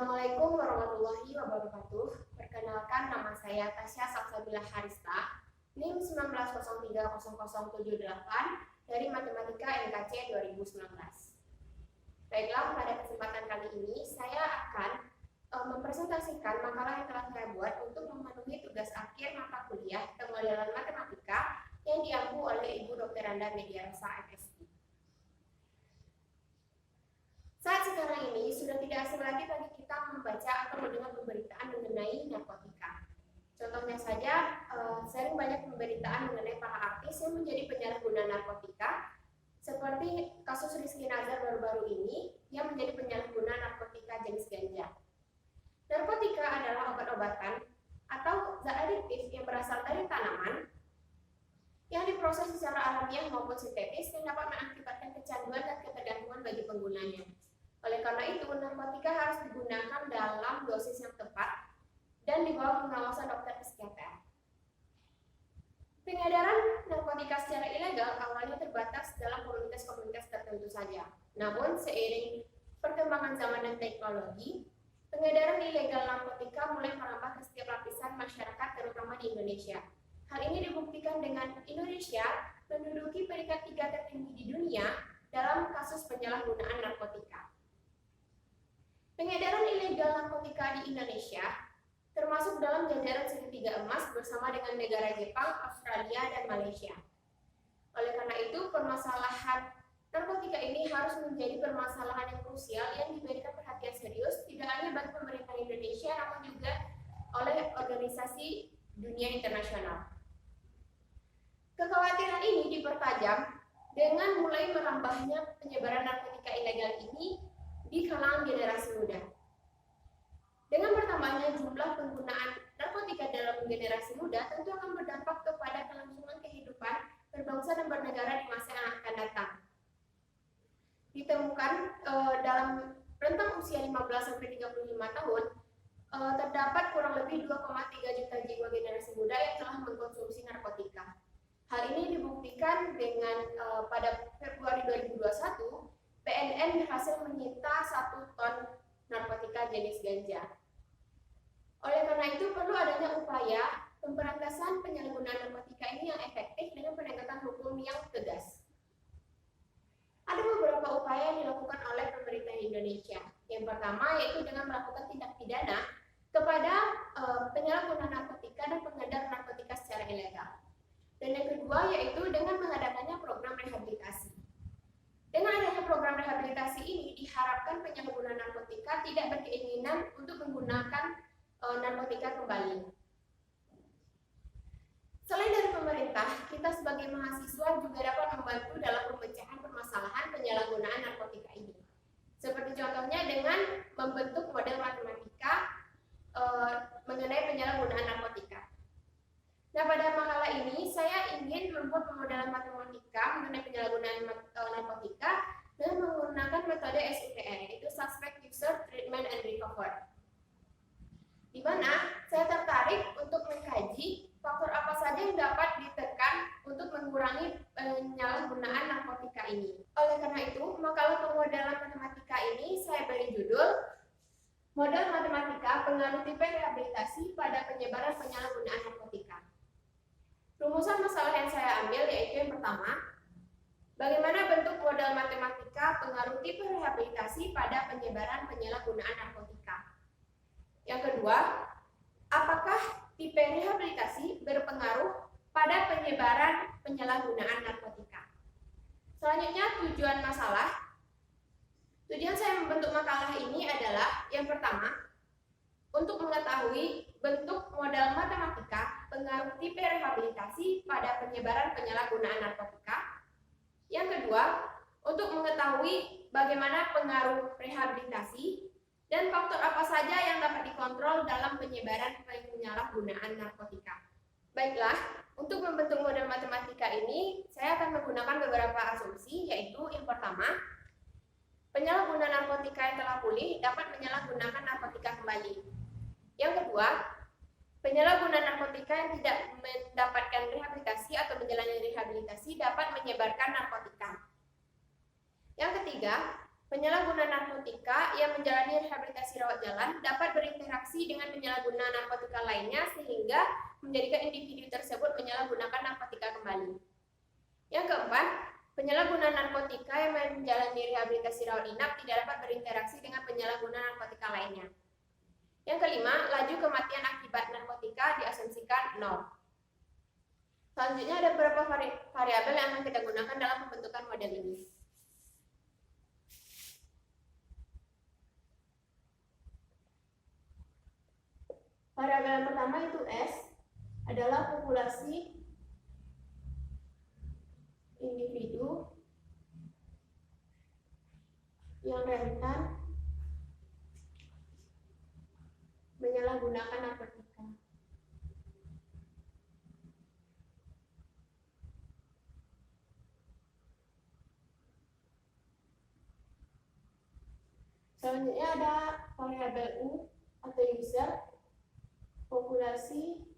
Assalamualaikum warahmatullahi wabarakatuh. Perkenalkan, nama saya Tasya Salsabila Harista, NIM 19030078 dari Matematika NKC 2019. Baiklah, pada kesempatan kali ini saya akan mempresentasikan makalah yang telah saya buat untuk memenuhi tugas akhir mata kuliah Pengelolaan Matematika yang diampu oleh Ibu Dr. Anda Mediarasa FSI. Saat sekarang ini sudah tidak asing lagi bagi kita membaca atau mendengar pemberitaan mengenai narkotika. Contohnya saja, sering banyak pemberitaan mengenai para artis yang menjadi penyalahguna narkotika, seperti kasus Rizky Nazar baru-baru ini yang menjadi penyalahguna narkotika jenis ganja. Narkotika adalah obat-obatan atau zat adiktif yang berasal dari tanaman yang diproses secara alamiah maupun sintetis yang dapat mengakibatkan kecanduan dan ketergantungan bagi penggunanya. Oleh karena itu, narkotika harus digunakan dalam dosis yang tepat dan di bawah pengawasan dokter psikiater. Pengedaran narkotika secara ilegal awalnya terbatas dalam komunitas-komunitas tertentu saja. Namun, seiring perkembangan zaman dan teknologi, pengedaran ilegal narkotika mulai merambah ke setiap lapisan masyarakat, terutama di Indonesia. Hal ini dibuktikan dengan Indonesia menduduki peringkat 3 tertinggi di dunia dalam kasus penyalahgunaan narkotika. Pengedaran ilegal narkotika di Indonesia termasuk dalam jajaran segitiga emas bersama dengan negara Jepang, Australia, dan Malaysia. Oleh karena itu, permasalahan narkotika ini harus menjadi permasalahan yang krusial yang diberikan perhatian serius tidak hanya bagi pemerintah Indonesia namun juga oleh organisasi dunia internasional. Kekhawatiran ini dipertajam dengan mulai merambahnya penyebaran narkotika ilegal ini di kalangan generasi muda. Dengan bertambahnya jumlah penggunaan narkotika dalam generasi muda tentu akan berdampak kepada kelangsungan kehidupan berbangsa dan bernegara di masa yang akan datang. Ditemukan dalam rentang usia 15-35 tahun, terdapat kurang lebih 2,3 juta jiwa generasi muda yang telah mengkonsumsi narkotika. Hal ini dibuktikan dengan pada Februari 2021, BNN berhasil menyita 1 ton narkotika jenis ganja. Oleh karena itu, perlu adanya upaya pemberantasan penyalahgunaan narkotika ini yang efektif dengan penegakan hukum yang tegas. Ada beberapa upaya yang dilakukan oleh pemerintah Indonesia. Yang pertama yaitu dengan melakukan tindak pidana kepada penyalahguna narkotika dan pengedar narkotika secara ilegal. Dan yang kedua yaitu dengan mengadakannya program rehabilitasi. Dengan adanya program rehabilitasi ini diharapkan penyalahguna narkotika tidak berkeinginan untuk menggunakan narkotika kembali. Selain dari pemerintah, kita sebagai mahasiswa juga dapat membantu dalam pemecahan permasalahan penyalahgunaan narkotika ini. Seperti contohnya dengan membentuk model matematika mengenai penyalahgunaan narkotika. Nah, pada makalah ini saya ingin membuat pemodelan matematika mengenai penyalahgunaan narkotika dengan menggunakan metode SUTR, yaitu Suspect, User, Treatment, and Recover. Di mana saya tertarik untuk mengkaji faktor apa saja yang dapat ditekan untuk mengurangi penyalahgunaan narkotika ini. Oleh karena itu, makalah pemodelan matematika ini saya beri judul Model Matematika Pengaruh Tipe Rehabilitasi pada Penyebaran Penyalahgunaan Narkotika. Rumusan masalah yang saya ambil yaitu yang pertama, bagaimana bentuk model matematika pengaruh tipe rehabilitasi pada penyebaran penyalahgunaan narkotika. Yang kedua, apakah tipe rehabilitasi berpengaruh pada penyebaran penyalahgunaan narkotika. Selanjutnya, tujuan masalah. Tujuan saya membentuk makalah ini adalah yang pertama, untuk mengetahui bentuk model matematika pengaruh tipe rehabilitasi pada penyebaran penyalahgunaan narkotika. Yang kedua, untuk mengetahui bagaimana pengaruh rehabilitasi dan faktor apa saja yang dapat dikontrol dalam penyebaran penyalahgunaan narkotika. Baiklah, untuk membentuk model matematika ini, saya akan menggunakan beberapa asumsi, yaitu yang pertama, penyalahguna narkotika yang telah pulih dapat menyalahgunakan narkotika kembali. Yang kedua, penyalahguna narkotika yang tidak mendapatkan rehabilitasi atau menjalani rehabilitasi dapat menyebarkan narkotika. Yang ketiga, Penyalahguna narkotika yang menjalani rehabilitasi rawat jalan dapat berinteraksi dengan penyalahguna narkotika lainnya sehingga menjadikan individu tersebut menyalahgunakan narkotika kembali. Yang keempat, penyalahguna narkotika yang menjalani rehabilitasi rawat inap tidak dapat berinteraksi dengan penyalahguna narkotika lainnya. Yang kelima, laju kematian akibat narkotika diasumsikan 0. Selanjutnya ada beberapa variabel yang akan kita gunakan dalam pembentukan model ini. Variabel yang pertama itu S adalah populasi individu yang rentan menyalahgunakan narkotika. Selanjutnya ada variabel U atau user, populasi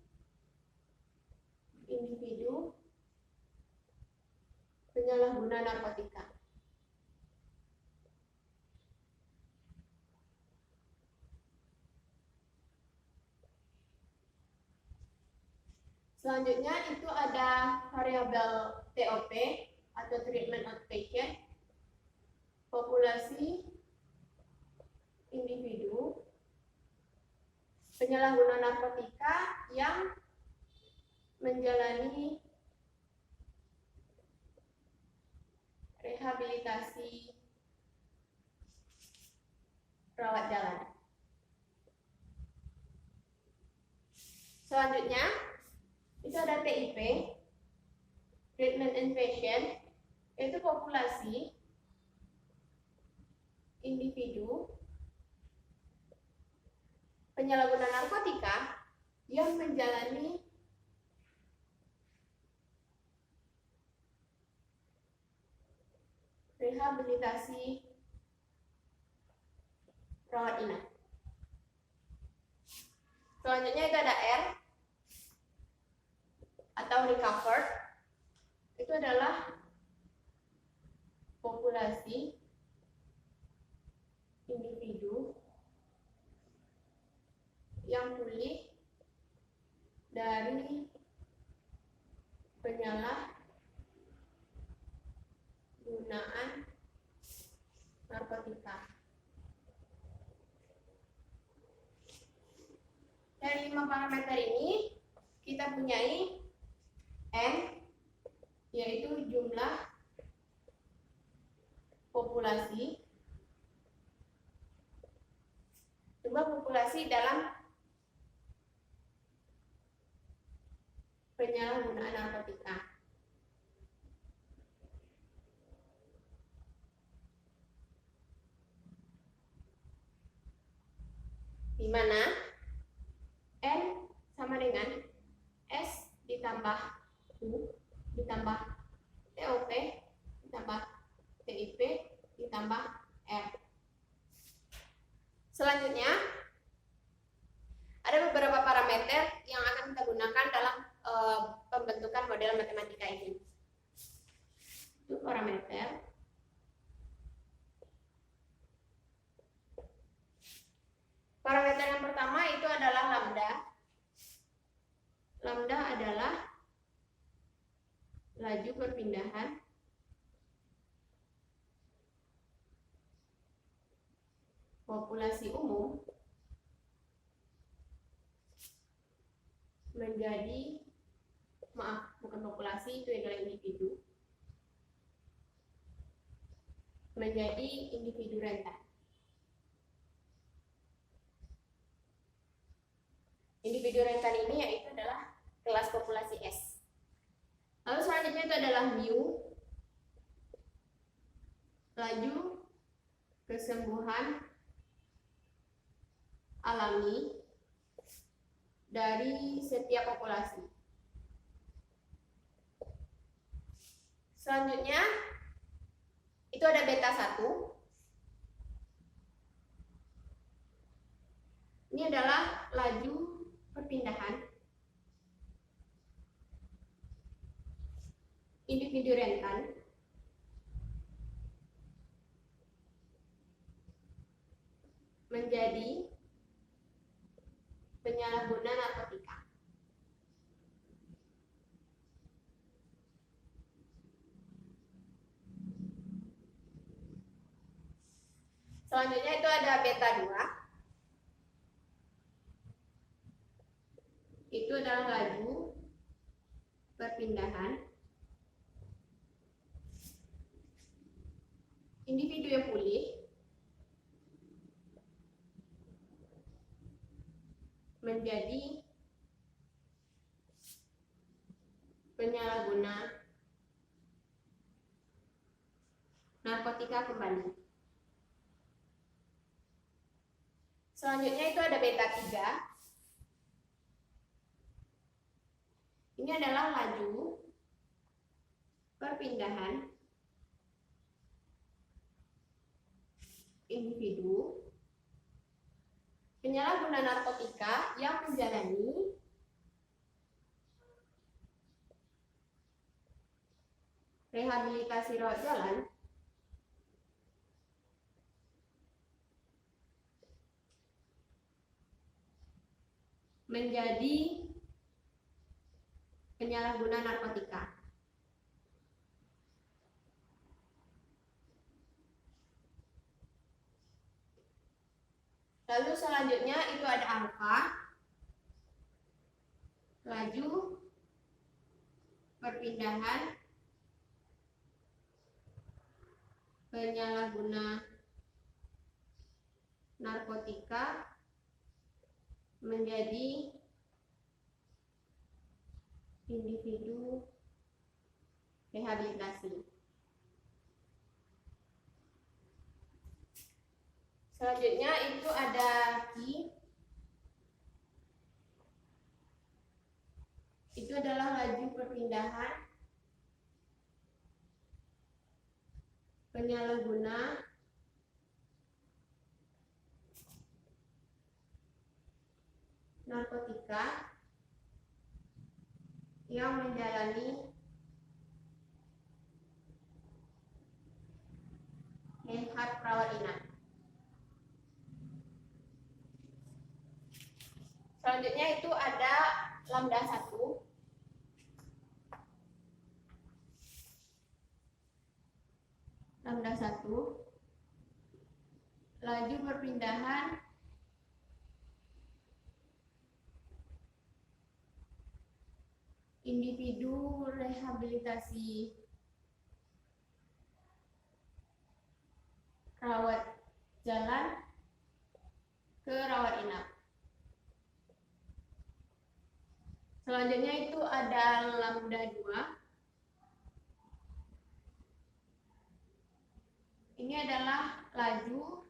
individu penyalahguna narkotika. Selanjutnya itu ada variabel TOP atau treatment outpatient, populasi individu penyalahguna narkotika yang menjalani rehabilitasi rawat jalan. Selanjutnya itu ada TIP, treatment inpatient, yaitu populasi individu penyalahguna narkotika yang menjalani rehabilitasi rawat inap. Selanjutnya itu ada R atau recovered, itu adalah populasi individu yang pulih dari penyalahgunaan narkotika. Dari 5 parameter ini kita punyai N, yaitu jumlah populasi dalam penyalahgunaan narkotika. Di mana N sama dengan S ditambah U ditambah TOP ditambah TIP ditambah R. Selanjutnya ada beberapa parameter yang akan kita gunakan dalam pembentukan model matematika ini. Itu parameter. Parameter yang pertama itu adalah lambda. Lambda adalah laju perpindahan populasi umum menjadi, bukan populasi, itu adalah individu, menjadi individu rentan. Individu rentan ini yaitu adalah kelas populasi S. Lalu selanjutnya itu adalah mu, laju kesembuhan alami dari setiap populasi. Selanjutnya itu ada beta 1. Ini adalah laju perpindahan individu rentan menjadi penyalahguna narkotika. Selanjutnya itu ada beta 2. Itu adalah laju perpindahan individu yang pulih menjadi penyalahguna narkotika kembali. Selanjutnya itu ada beta 3. Ini adalah laju perpindahan individu penyalahguna narkotika yang menjalani rehabilitasi rawat jalan menjadi penyalahguna narkotika. Lalu selanjutnya itu ada alfa, laju perpindahan penyalahguna narkotika menjadi individu rehabilitasi. Selanjutnya itu ada Q. Itu adalah laju perpindahan penyalahguna narkotika yang menjalani rehab rawat inap. Selanjutnya itu ada lambda 1. Lambda 1 laju perpindahan individu rehabilitasi rawat jalan ke rawat inap. Selanjutnya itu ada lambda 2. Ini adalah laju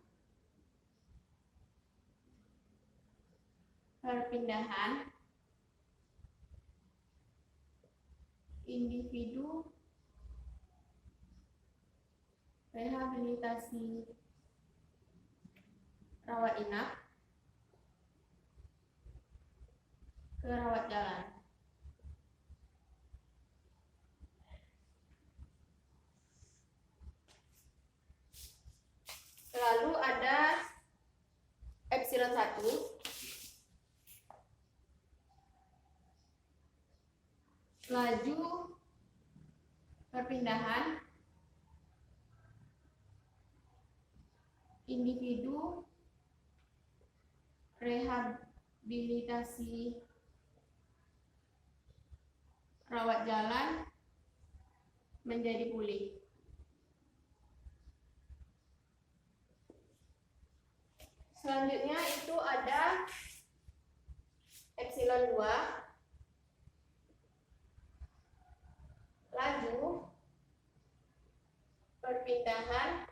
perpindahan individu rehabilitasi rawat inap ke rawat jalan. Lalu ada epsilon 1. Laju perpindahan individu rehabilitasi rawat jalan menjadi pulih. Selanjutnya itu ada epsilon 2. Laju perpindahan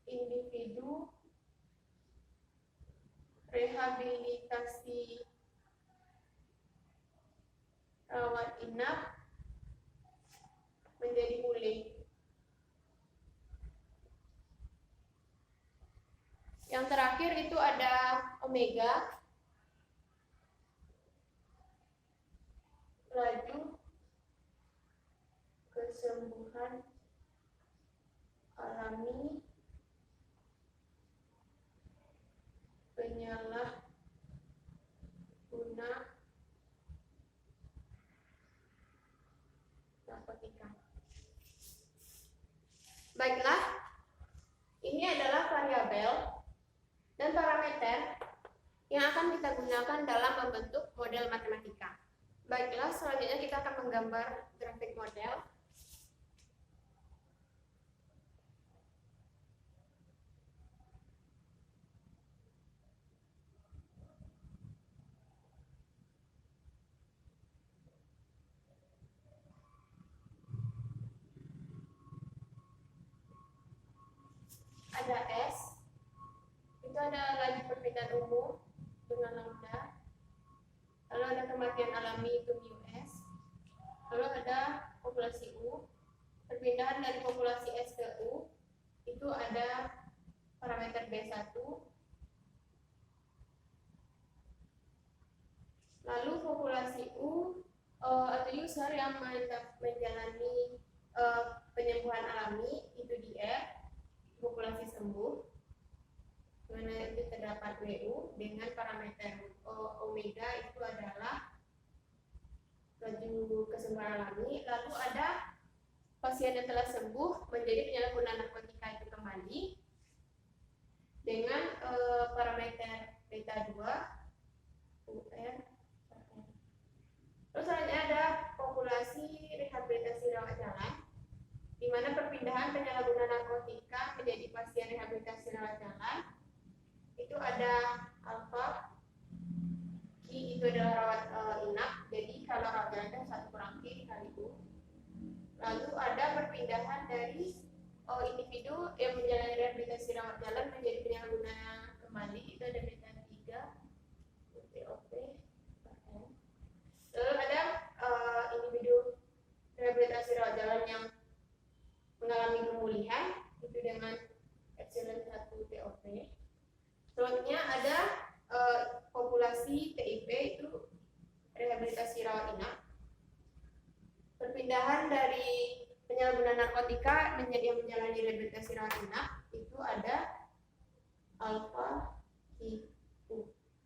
individu rehabilitasi rawat inap menjadi pulih. Yang terakhir itu ada omega, laju kesembuhan alami Baiklah, ini adalah variabel dan parameter yang akan kita gunakan dalam membentuk model matematika. Baiklah, selanjutnya kita akan menggambar grafik model. Ada S, itu ada laju perpindahan umum dengan lambda, lalu ada kematian alami itu μs, lalu ada populasi U, perpindahan dari populasi S ke U, itu ada parameter B1, lalu populasi U atau user yang menjalani penyembuhan alami itu di R, populasi sembuh, mana itu terdapat WU dengan parameter omega itu adalah laju kesembuhan alami, lalu ada pasien yang telah sembuh menjadi penyalahguna narkotika itu kembali dengan parameter beta 2 UR. Terus selanjutnya ada populasi rehabilitasi rawat jalan, di mana perpindahan penyalahguna narkotika menjadi pasien rehabilitasi rawat jalan itu ada alfa, Q itu adalah rawat inap, jadi kalau rawat jalan itu 1 kurang Q dikali U. Lalu ada perpindahan dari individu yang menjalani rehabilitasi rawat jalan menjadi penyalahguna kembali, itu ada beta 3 TOP. Lalu ada individu rehabilitasi rawat jalan yang mengalami pemulihan itu dengan epsilon 1 TOP. Selanjutnya ada populasi TIP itu rehabilitasi rawat inap. Perpindahan dari penyalahguna narkotika menjadi yang menjalani rehabilitasi rawat inap itu ada alfa Q,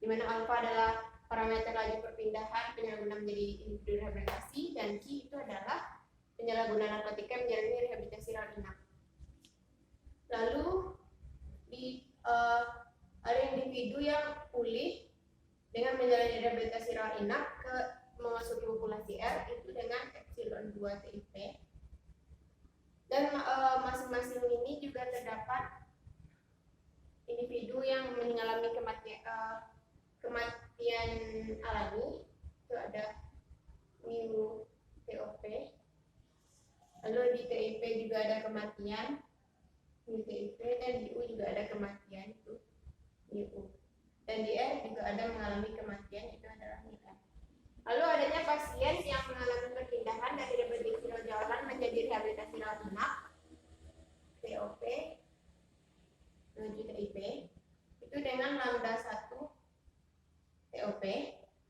di mana alfa adalah parameter laju perpindahan penyalahguna menjadi individu rehabilitasi dan Q itu adalah penyalahguna narkotika menjalani rehabilitasi rawat inap. Lalu ada individu yang pulih dengan menjalani rehabilitasi rawat inap memasuki populasi R itu dengan epsilon 2 TIP. Dan masing-masing ini juga terdapat individu yang mengalami kematian alami itu ada mu TOP. Lalu di TIP juga ada kematian mu TIP, dan di U juga ada kematian itu mu. Dan di R juga ada mengalami kematian, itu adalah nilai. Lalu adanya pasien yang mengalami perpindahan dari rehabilitasi rawat jalan menjadi rehabilitasi rawat inap TOP menuju TIP itu dengan lambda 1 TOP.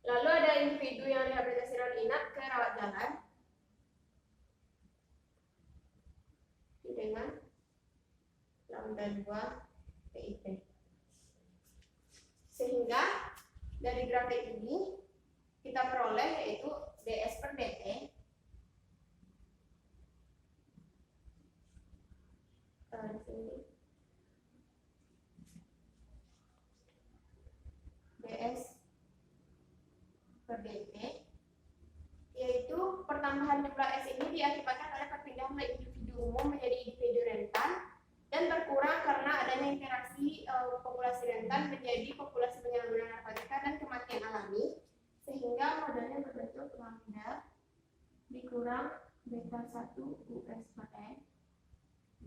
Lalu ada individu yang rehabilitasi rawat inap ke rawat jalan dengan lambda 2 TIP. Sehingga dari grafik ini kita peroleh yaitu DS per DT DS per DT, yaitu pertambahan jumlah S ini diakibatkan oleh perpindahan individu umum menjadi individu rentan dan berkurang karena adanya interaksi populasi rentan menjadi populasi penyalahguna narkotika dan kematian alami, sehingga modelnya berbentuk lambda dikurang beta 1 US per N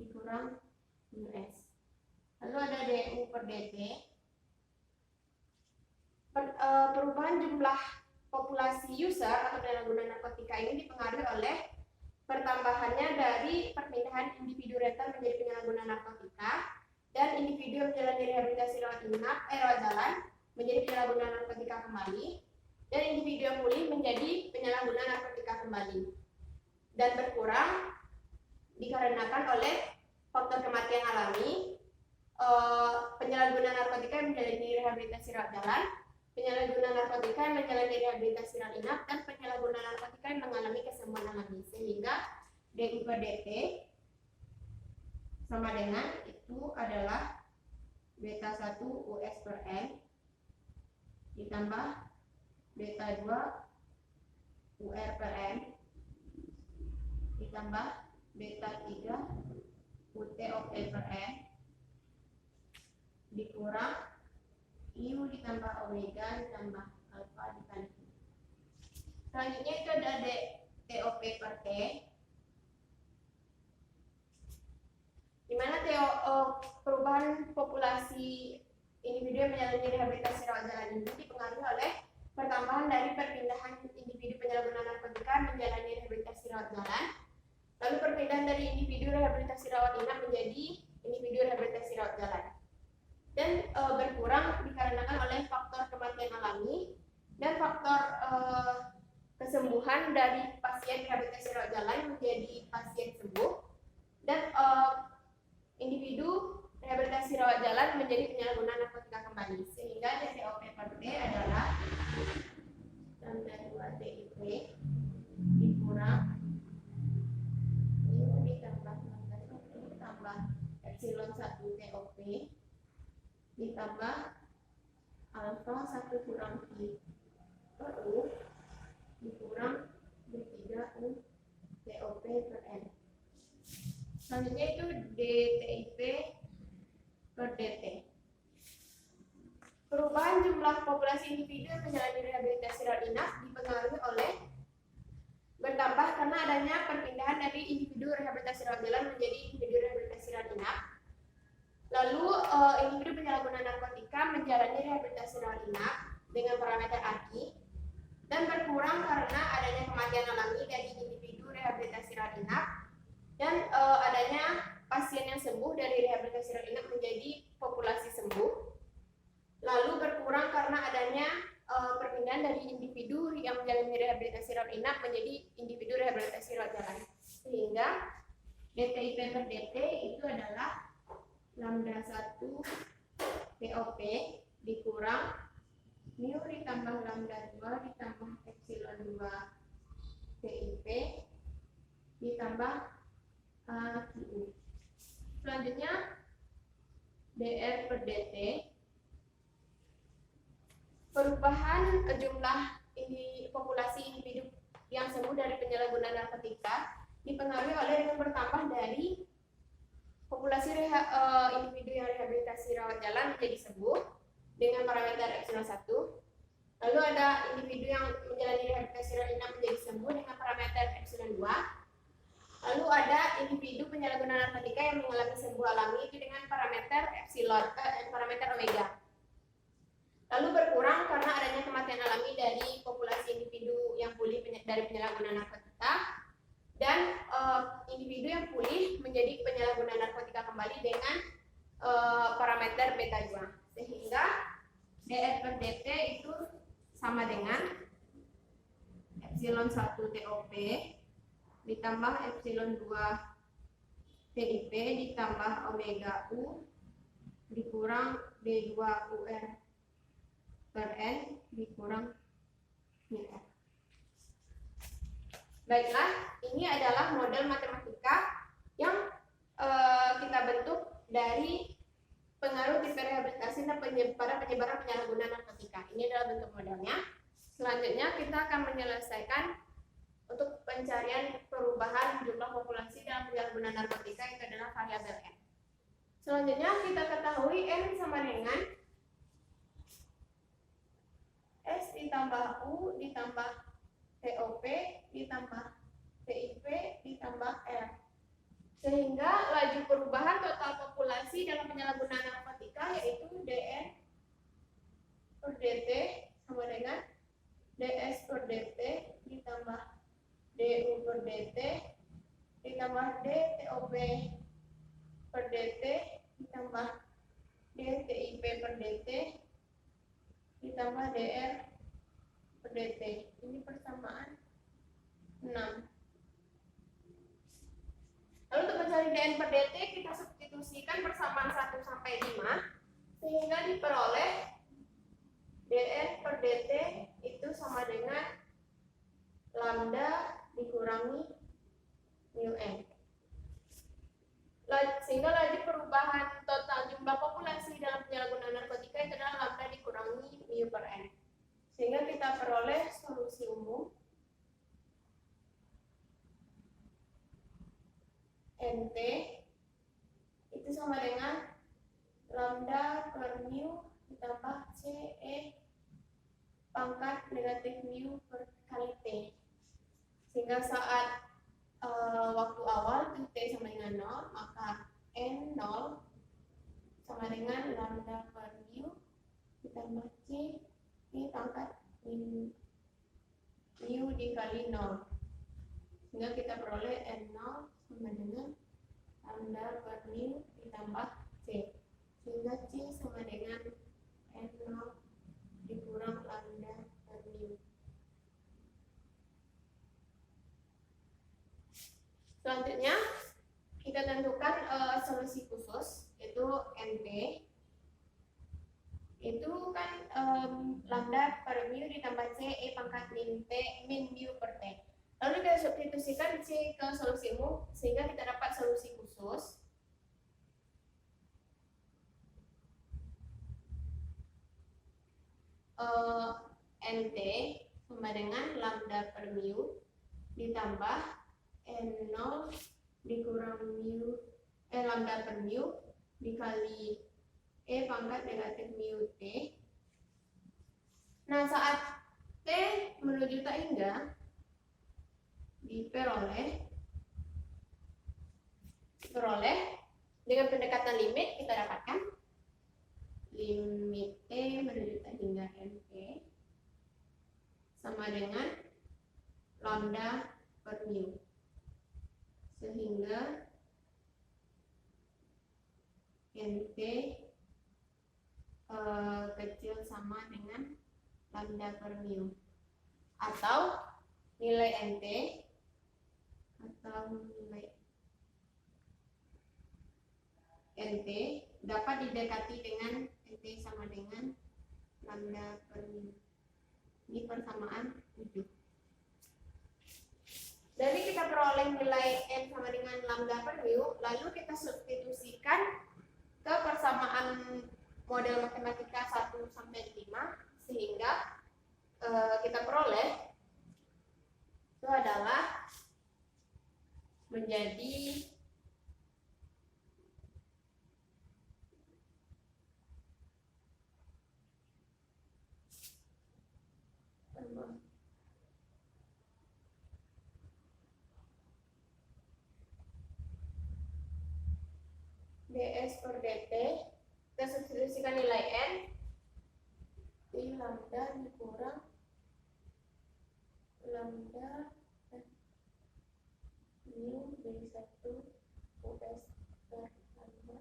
dikurang US. Lalu ada DU per DT. Perubahan jumlah populasi user atau penyalahguna narkotika ini dipengaruhi oleh pertambahannya dari perpindahan individu rentan menjadi penyalahguna narkotika dan individu yang menjalani rehabilitasi rawat jalan menjadi penyalahguna narkotika kembali, dan individu yang pulih menjadi penyalahguna narkotika kembali, dan berkurang dikarenakan oleh faktor kematian alami, penyalahguna narkotika yang menjalani rehabilitasi rawat jalan, penyalahguna narkotika yang menjalani rehabilitasi rawat inap, dan penyalahguna narkotika yang mengalami kesembuhan alami, sehingga DU per DT sama dengan itu adalah beta 1 US per N ditambah beta 2 UR per N ditambah beta 3 UTOP per N dikurang U ditambah omega ditambah alfa dikali. Selanjutnya itu ada TOP per T, di mana perubahan populasi individu yang menjalani rehabilitasi rawat jalan ini dipengaruhi oleh pertambahan dari perpindahan individu penyalahguna narkotika menjalani rehabilitasi rawat jalan, lalu perpindahan dari individu rehabilitasi rawat inap menjadi individu rehabilitasi rawat jalan, dan berkurang dikarenakan oleh faktor kematian alami dan faktor kesembuhan dari pasien rehabilitasi rawat jalan menjadi pasien sembuh, dan individu rehabilitasi rawat jalan menjadi penyalahguna narkotika kembali, sehingga TOP per T adalah lambda 2 TIP dikurang U ditambah lambda 1 ditambah epsilon 1 TOP ditambah alfa 1 kurang I per U dikurang D3 U TOP per N. Selanjutnya itu DTIP per DT. Perubahan jumlah populasi individu yang menjalani rehabilitasi rawat inap dipengaruhi oleh bertambah karena adanya perpindahan dari individu rehabilitasi rawat jalan menjadi individu rehabilitasi rawat inap. Lalu individu penyalahguna narkotika menjalani rehabilitasi rawat inap dengan parameter AKI dan berkurang karena adanya kematian alami dari individu rehabilitasi rawat inap dan adanya pasien yang sembuh dari rehabilitasi rawat inap menjadi populasi sembuh. Lalu berkurang karena adanya perpindahan dari individu yang menjalani rehabilitasi rawat inap menjadi individu rehabilitasi rawat jalan. Sehingga DTIP per DT itu adalah lambda 1 TOP dikurang mu ditambah lambda 2 ditambah epsilon 2 TIP ditambah AQU. Selanjutnya DR per DT. Perubahan jumlah populasi individu yang sembuh dari penyalahgunaan narkotika dipengaruhi oleh dengan bertambah dari populasi individu yang rehabilitasi rawat jalan menjadi sembuh dengan parameter epsilon 1. Lalu ada individu yang menjalani rehabilitasi rawat inap menjadi sembuh dengan parameter epsilon 2. Lalu ada individu penyalahguna narkotika yang mengalami sembuh alami itu dengan parameter parameter omega. Lalu berkurang karena adanya kematian alami dari populasi individu yang pulih dari penyalahgunaan narkotika, dan individu yang pulih menjadi penyalahguna narkotika kembali dengan parameter beta 2, sehingga DR per DT itu sama dengan epsilon 1 TOP ditambah epsilon 2 TIP ditambah omega U dikurang D2 UR per N dikurang UR. Baiklah, ini adalah model matematika yang kita bentuk dari pengaruh tipe rehabilitasi dan pada penyebaran penyalahgunaan narkotika. Ini adalah bentuk modelnya. Selanjutnya kita akan menyelesaikan untuk pencarian perubahan jumlah populasi dalam penyalahgunaan narkotika, itu adalah variabel N. Selanjutnya kita ketahui N sama dengan S ditambah U ditambah TOP ditambah TIP ditambah R, sehingga laju perubahan total populasi dalam penyalahgunaan narkotika yaitu DN per DT sama dengan DS per DT ditambah DU per DT ditambah DTOP per DT ditambah DTIP per DT ditambah DR per DT. Ini persamaan 6. Lalu untuk mencari DN per DT kita substitusikan persamaan 1 sampai 5 sehingga diperoleh DN per DT itu sama dengan lambda dikurangi mu n. Sehingga sama dengan lambda per mu ditambah CE pangkat negatif mu per kali T. Sehingga saat waktu awal T sama dengan 0, maka N0 sama dengan lambda per mu ditambah C di pangkat mu dikali 0. Sehingga kita peroleh N0 sama dengan lambda per mu ditambah C. Sehingga C sama dengan N0 dikurang lambda per mu. Selanjutnya kita tentukan solusi khusus, yaitu NT. Itu kan lambda per mu ditambah C E pangkat min mu per T. Lalu kita substitusikan C ke solusi umum sehingga kita dapat solusi khusus. NT sama dengan lambda per mu ditambah N0 dikurang lambda per mu dikali E pangkat negatif mu T. Nah, saat T menuju tak hingga diperoleh dengan pendekatan limit, kita dapatkan limit T menuju tak hingga NT sama dengan lambda per mu. Sehingga NT kecil sama dengan lambda per mu, atau nilai NT dapat didekati dengan NT sama dengan lambda per mu. Ini persamaan 7. Dari kita peroleh nilai N sama dengan lambda per mu, lalu kita substitusikan ke persamaan model matematika 1 sampai 5, sehingga kita peroleh itu adalah menjadi ds per dt. Kita substitusikan nilai N di lambda dikurang lambda mu B1 US per lambda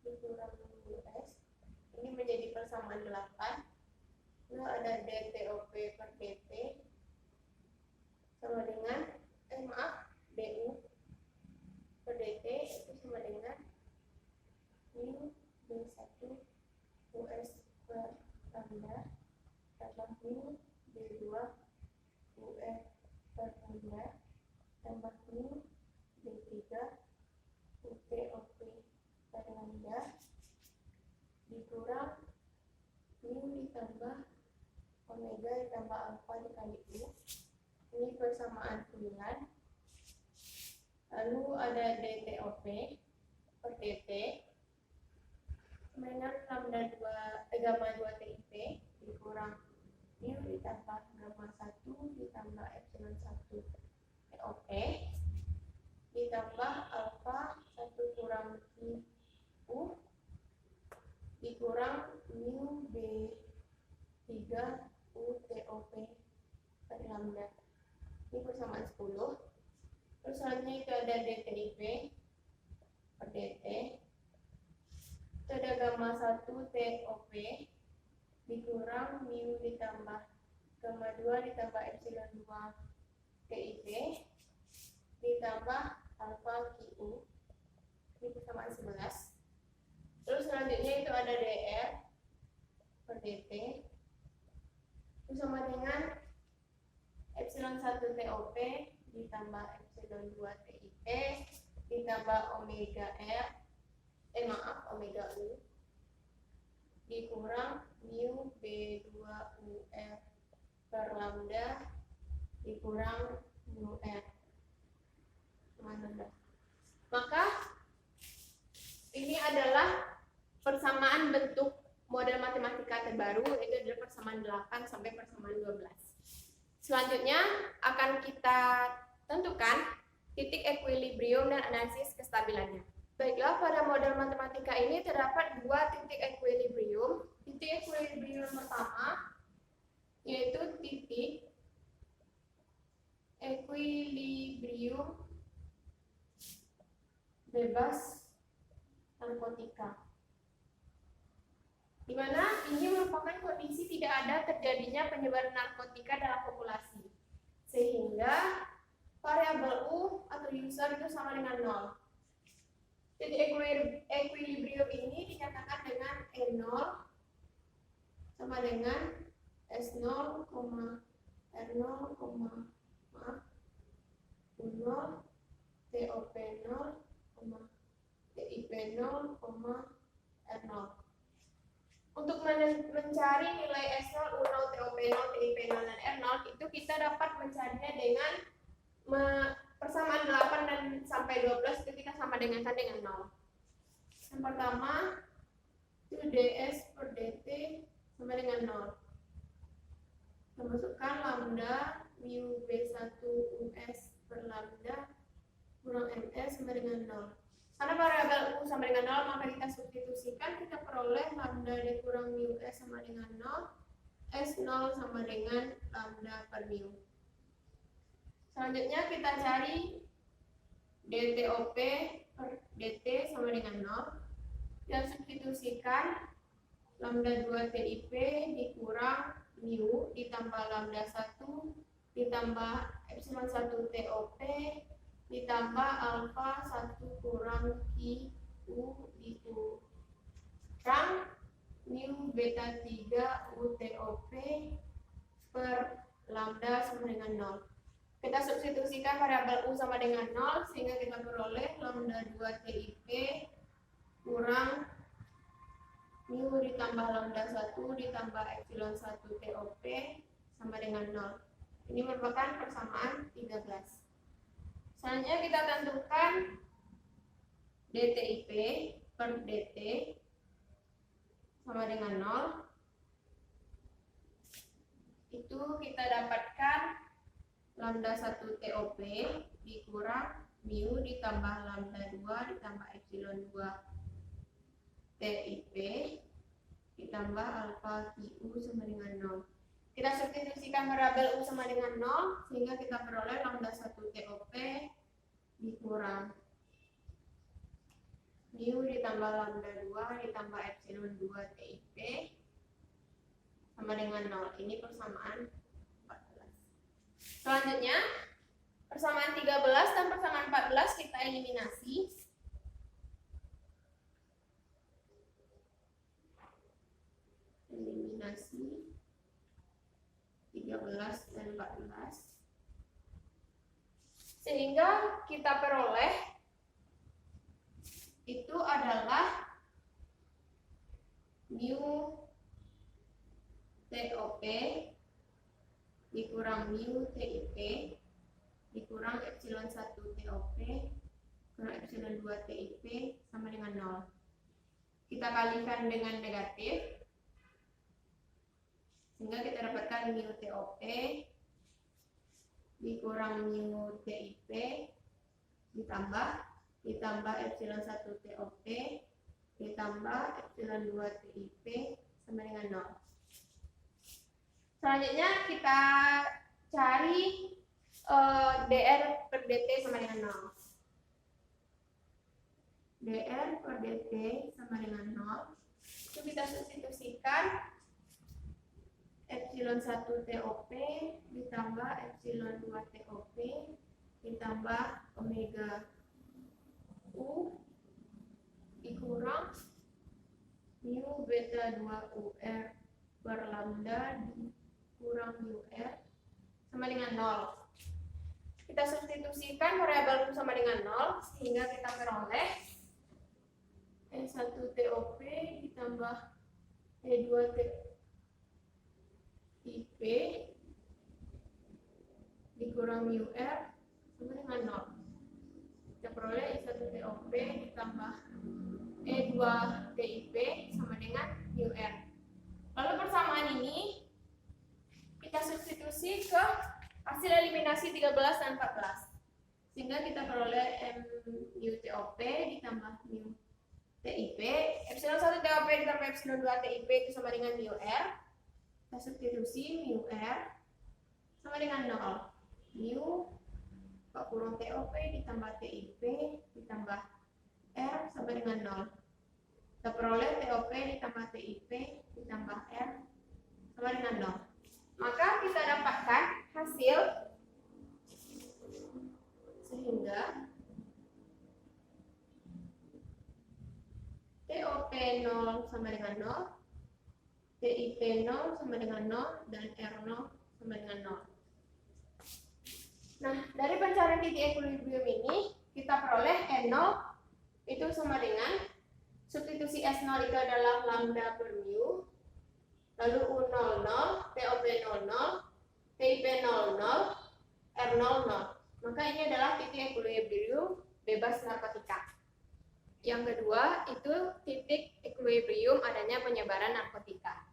dikurang US. Ini menjadi persamaan 8. Lalu ada dTOP per dt sama dengan du per dt itu sama dengan mu B1 US per lambda tambah mu B2 US per lambda tambah mu B3 UTOP per lambda dikurang mu ditambah omega ditambah alpha dikali u. Ini persamaan 9. Lalu ada dTOP per dt dengan lambda 2 gamma 2 TIP dikurang mu ditambah gamma 1 ditambah epsilon 1 TOP ditambah alpha 1 kurang u dikurang mu B3 UTOP per lambda. Ini persamaan 10. Terus selanjutnya itu ada dTIP per dt. Itu ada gamma 1 TOP dikurang mu ditambah gamma 2 ditambah epsilon 2 TIP ditambah alpha QU. Ini persamaan 11. Terus selanjutnya itu ada dr per dt itu sama dengan epsilon 1 TOP ditambah epsilon 2 TIP ditambah omega omega u dikurang mu B2 UR per lambda dikurang mu R. Maka ini adalah persamaan bentuk model matematika terbaru, itu adalah persamaan 8 sampai persamaan 12. Selanjutnya akan kita tentukan titik equilibrium dan analisis kestabilannya. Baiklah, pada model matematika ini terdapat dua titik equilibrium. Titik equilibrium pertama yaitu titik equilibrium bebas narkotika, di mana ini merupakan kondisi tidak ada terjadinya penyebaran narkotika dalam populasi, sehingga variabel U atau user itu sama dengan 0. Titik equilibrium ini dinyatakan dengan E0 sama dengan S0, R0, U0, TOP0, TIP0, R0. Untuk mencari nilai S0, U0, TOP0, TIP0, dan R0 itu kita dapat mencarinya dengan persamaan 8 dan sampai 12 itu kita sama dengan 0. Yang pertama itu ds per dt sama dengan 0. Memasukkan lambda mu b1 us per lambda kurang ms sama dengan 0. Karena variabel u sama dengan 0, maka kita substitusikan, kita peroleh lambda d kurang mu s sama dengan 0, s0 sama dengan lambda per mu. Selanjutnya kita cari dTOP per dt sama dengan 0. Dan substitusikan lambda 2 TIP dikurang mu ditambah lambda 1 ditambah epsilon 1 TOP ditambah alfa 1 kurang Q dikurang mu beta 3 UTOP per lambda sama dengan 0. Kita substitusikan variabel U sama dengan 0 sehingga kita peroleh lambda 2 TIP kurang mu ditambah lambda 1 ditambah epsilon 1 TOP sama dengan 0. Ini merupakan persamaan 13. Selanjutnya kita tentukan DTIP per DT sama dengan 0. Itu kita dapatkan lambda 1 TOP dikurang mu ditambah lambda 2 ditambah epsilon 2 TIP ditambah alfa QU sama dengan 0. Kita substitusikan variabel U sama dengan 0 sehingga kita peroleh lambda 1 TOP dikurang mu ditambah lambda 2 ditambah epsilon 2 TIP sama dengan 0. Ini persamaan 14. Selanjutnya persamaan 13 dan persamaan 14 kita eliminasi. Eliminasi 13 dan 14 sehingga kita peroleh itu adalah mu TOP dikurang mu TIP dikurang epsilon 1 TOP kurang epsilon 2 TIP sama dengan 0. Kita kalikan dengan negatif sehingga kita dapatkan mu TOP dikurang mu TIP ditambah epsilon 1 TOP ditambah epsilon 2 TIP sama dengan 0. Selanjutnya kita cari DR per DT sama dengan 0. DR per DT sama dengan 0. Itu kita substitusikan epsilon 1 TOP ditambah epsilon 2 TOP ditambah omega U dikurang mu beta 2 UR per lambda dikurang UR sama dengan 0. Kita substitusikan variabel U sama dengan 0 sehingga kita peroleh E1 TOP ditambah E2 TIP dikurang UR sama dengan 0. Kita peroleh I1 TOP ditambah E2 TIP sama dengan mu R. Lalu persamaan ini kita substitusi ke hasil eliminasi 13 dan 14. Sehingga kita peroleh mu TOP ditambah mu TIP. Epsilon 1 TOP ditambah epsilon 2 TIP itu sama dengan mu R. Kita substitusi mu R sama dengan 0. Mu kurang TOP ditambah TIP ditambah R sama dengan 0. Kita peroleh TOP ditambah TIP ditambah R sama dengan 0. Maka kita dapatkan hasil sehingga TOP 0 sama dengan 0, TIP 0 sama dengan 0, dan R0 sama dengan 0. Nah, dari pencarian titik equilibrium ini, kita peroleh N0 itu sama dengan substitusi S0 itu adalah lambda per mu, lalu U00, TOP 00, TIP 00, R00. Maka ini adalah titik equilibrium bebas narkotika. Yang kedua itu titik equilibrium adanya penyebaran narkotika.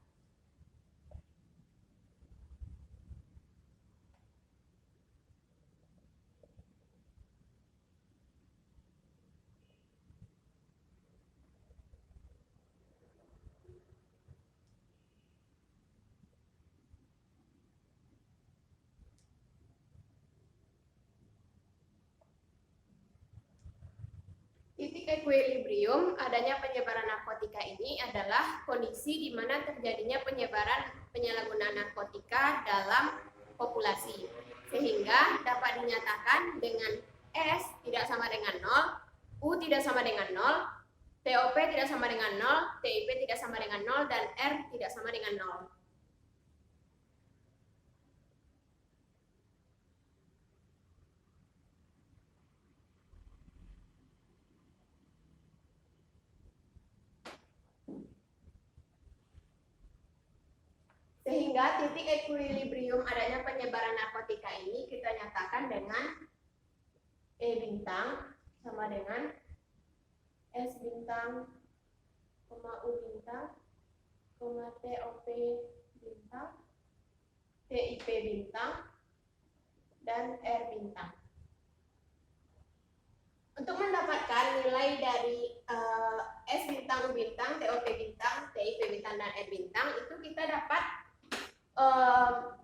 Titik equilibrium adanya penyebaran narkotika ini adalah kondisi di mana terjadinya penyebaran penyalahgunaan narkotika dalam populasi, sehingga dapat dinyatakan dengan S tidak sama dengan 0, U tidak sama dengan 0, TOP tidak sama dengan 0, TIP tidak sama dengan 0, dan R tidak sama dengan 0. Sehingga titik equilibrium adanya penyebaran narkotika ini kita nyatakan dengan E bintang sama dengan S bintang, U bintang, TOP bintang, TIP bintang, dan R bintang. Untuk mendapatkan nilai dari S bintang, U bintang, TOP bintang, TIP bintang, dan R bintang, itu kita dapat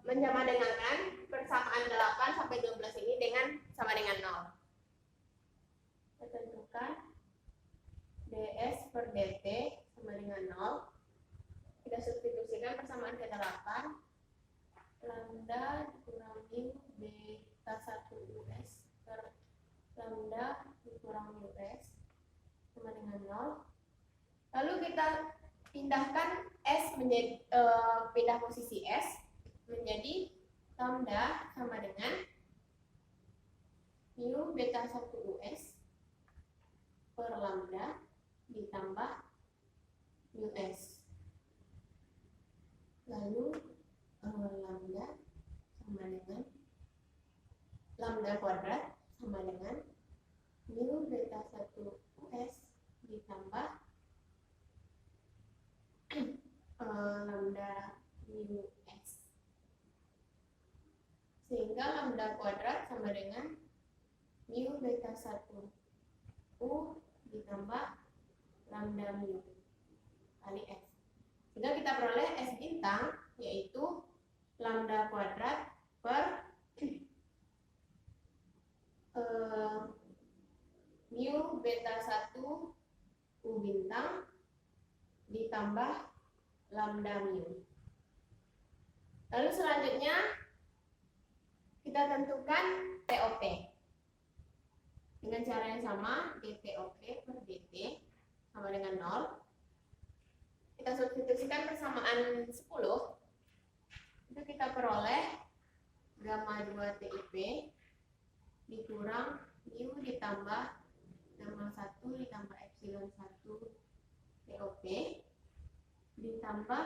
menyamadengankan persamaan 8 sampai 12 ini dengan sama dengan 0. Kita tentukan ds per dt sama dengan 0. Kita substitusikan persamaan ke 8. Lambda dikurangi beta 1 US per lambda dikurangi US sama dengan 0. Lalu kita pindahkan S menjadi pindah posisi S menjadi lambda sama dengan mu beta 1 US per lambda ditambah US. Lalu lambda sama dengan lambda kuadrat sama dengan mu beta 1 US ditambah lambda mu S, sehingga lambda kuadrat sama dengan mu beta 1 U ditambah lambda mu kali S, sehingga kita peroleh S bintang yaitu lambda kuadrat per mu beta 1 U bintang ditambah lambda mu. Lalu selanjutnya kita tentukan TOP dengan cara yang sama, dTOP per dt sama dengan 0. Kita substitusikan persamaan 10, itu kita peroleh gamma 2 TIP dikurang mu ditambah gamma 1 ditambah epsilon 1 TOP ditambah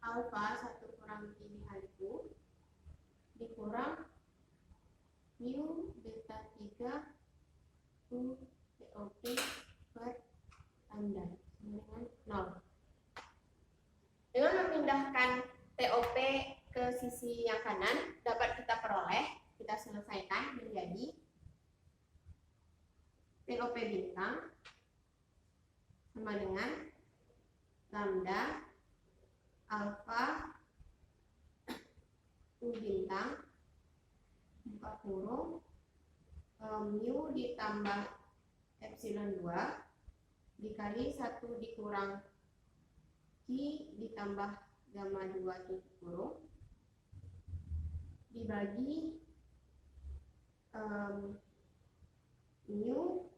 alfa 1 kurang ini hal-2 dikurang mu beta 3 U TOP per lambda sama dengan 0. Dengan memindahkan TOP ke sisi yang kanan, dapat kita peroleh, kita selesaikan menjadi TOP bintang sama dengan lambda alfa U bintang buka kurung mu ditambah epsilon 2 dikali 1 dikurang Q ditambah gamma 2 tutup kurung dibagi mu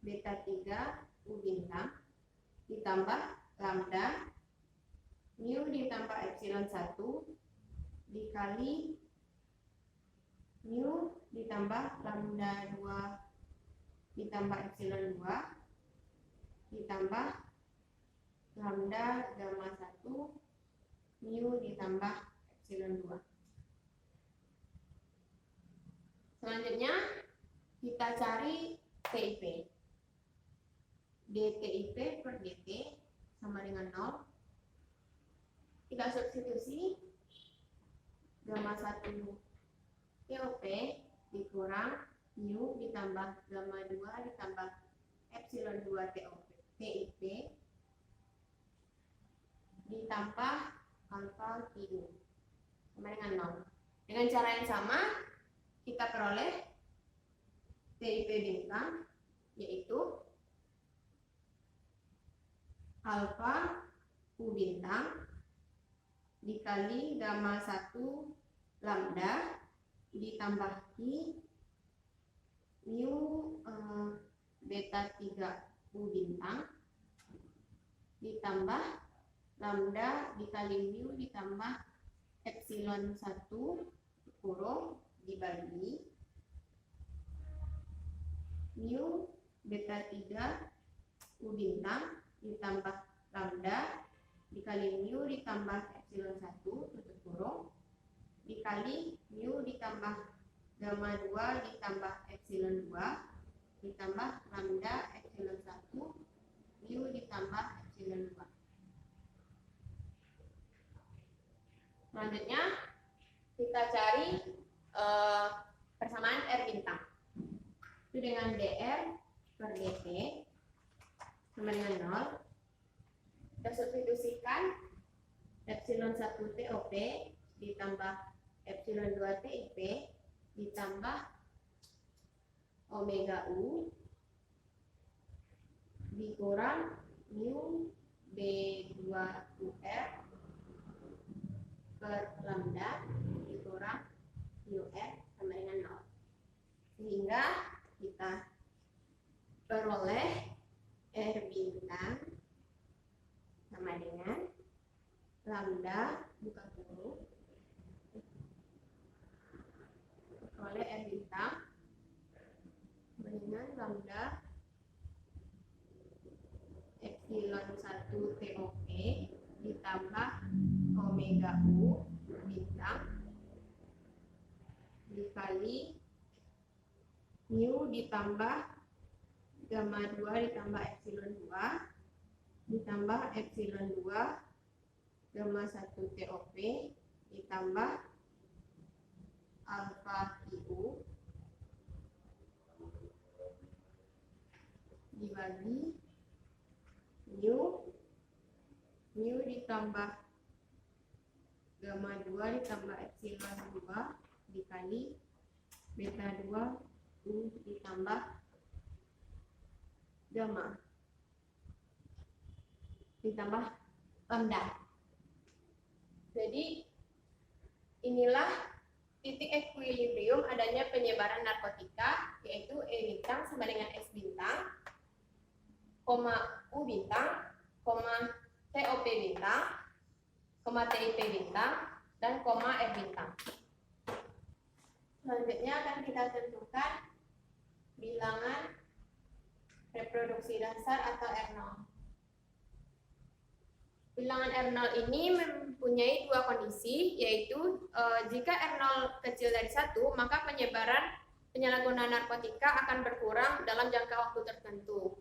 beta 3 U bintang ditambah lambda mu ditambah epsilon 1 dikali mu ditambah lambda 2 ditambah epsilon 2 ditambah lambda gamma 1 mu ditambah epsilon 2. Selanjutnya kita cari TIP. DTIP per DT sama dengan 0. Kita substitusi gamma 1 TOP dikurang mu ditambah gamma 2 ditambah epsilon 2 TIP ditambah alfa Q sama dengan 0. Dengan cara yang sama kita peroleh TIP bintang yaitu alfa U bintang dikali gamma 1 lambda ditambah Q mu beta 3 U bintang ditambah lambda dikali mu ditambah epsilon 1 kurung dibagi mu beta 3 U bintang ditambah lambda dikali mu ditambah epsilon 1 tutup kurung dikali mu ditambah gamma 2 ditambah epsilon 2 ditambah lambda epsilon 1 mu ditambah epsilon 2. Selanjutnya kita cari persamaan R bintang. Itu dengan dr per dt sama dengan 0. Kita substitusikan epsilon 1 TOP ditambah epsilon 2 TIP ditambah omega U dikurang mu B2UR per lambda dikurang UR sama dengan 0. Sehingga kita peroleh R bintang sama dengan lambda buka kurung oleh R bintang dengan lambda epsilon 1 TOP ditambah omega U bintang dikali mu ditambah gamma 2 ditambah epsilon 2 ditambah epsilon 2 gamma 1 TOP ditambah alfa Q dibagi mu ditambah gamma 2 ditambah epsilon 2 dikali beta 2 U ditambah gamma ditambah lambda. Jadi inilah titik ekuilibrium adanya penyebaran narkotika, yaitu E bintang sama dengan S bintang, koma U bintang, koma TOP bintang, koma TIP bintang, dan koma R bintang. Selanjutnya akan kita tentukan bilangan reproduksi dasar atau R0. Bilangan R0 ini mempunyai dua kondisi, yaitu jika R0 kecil dari 1, maka penyebaran penyalahgunaan narkotika akan berkurang dalam jangka waktu tertentu.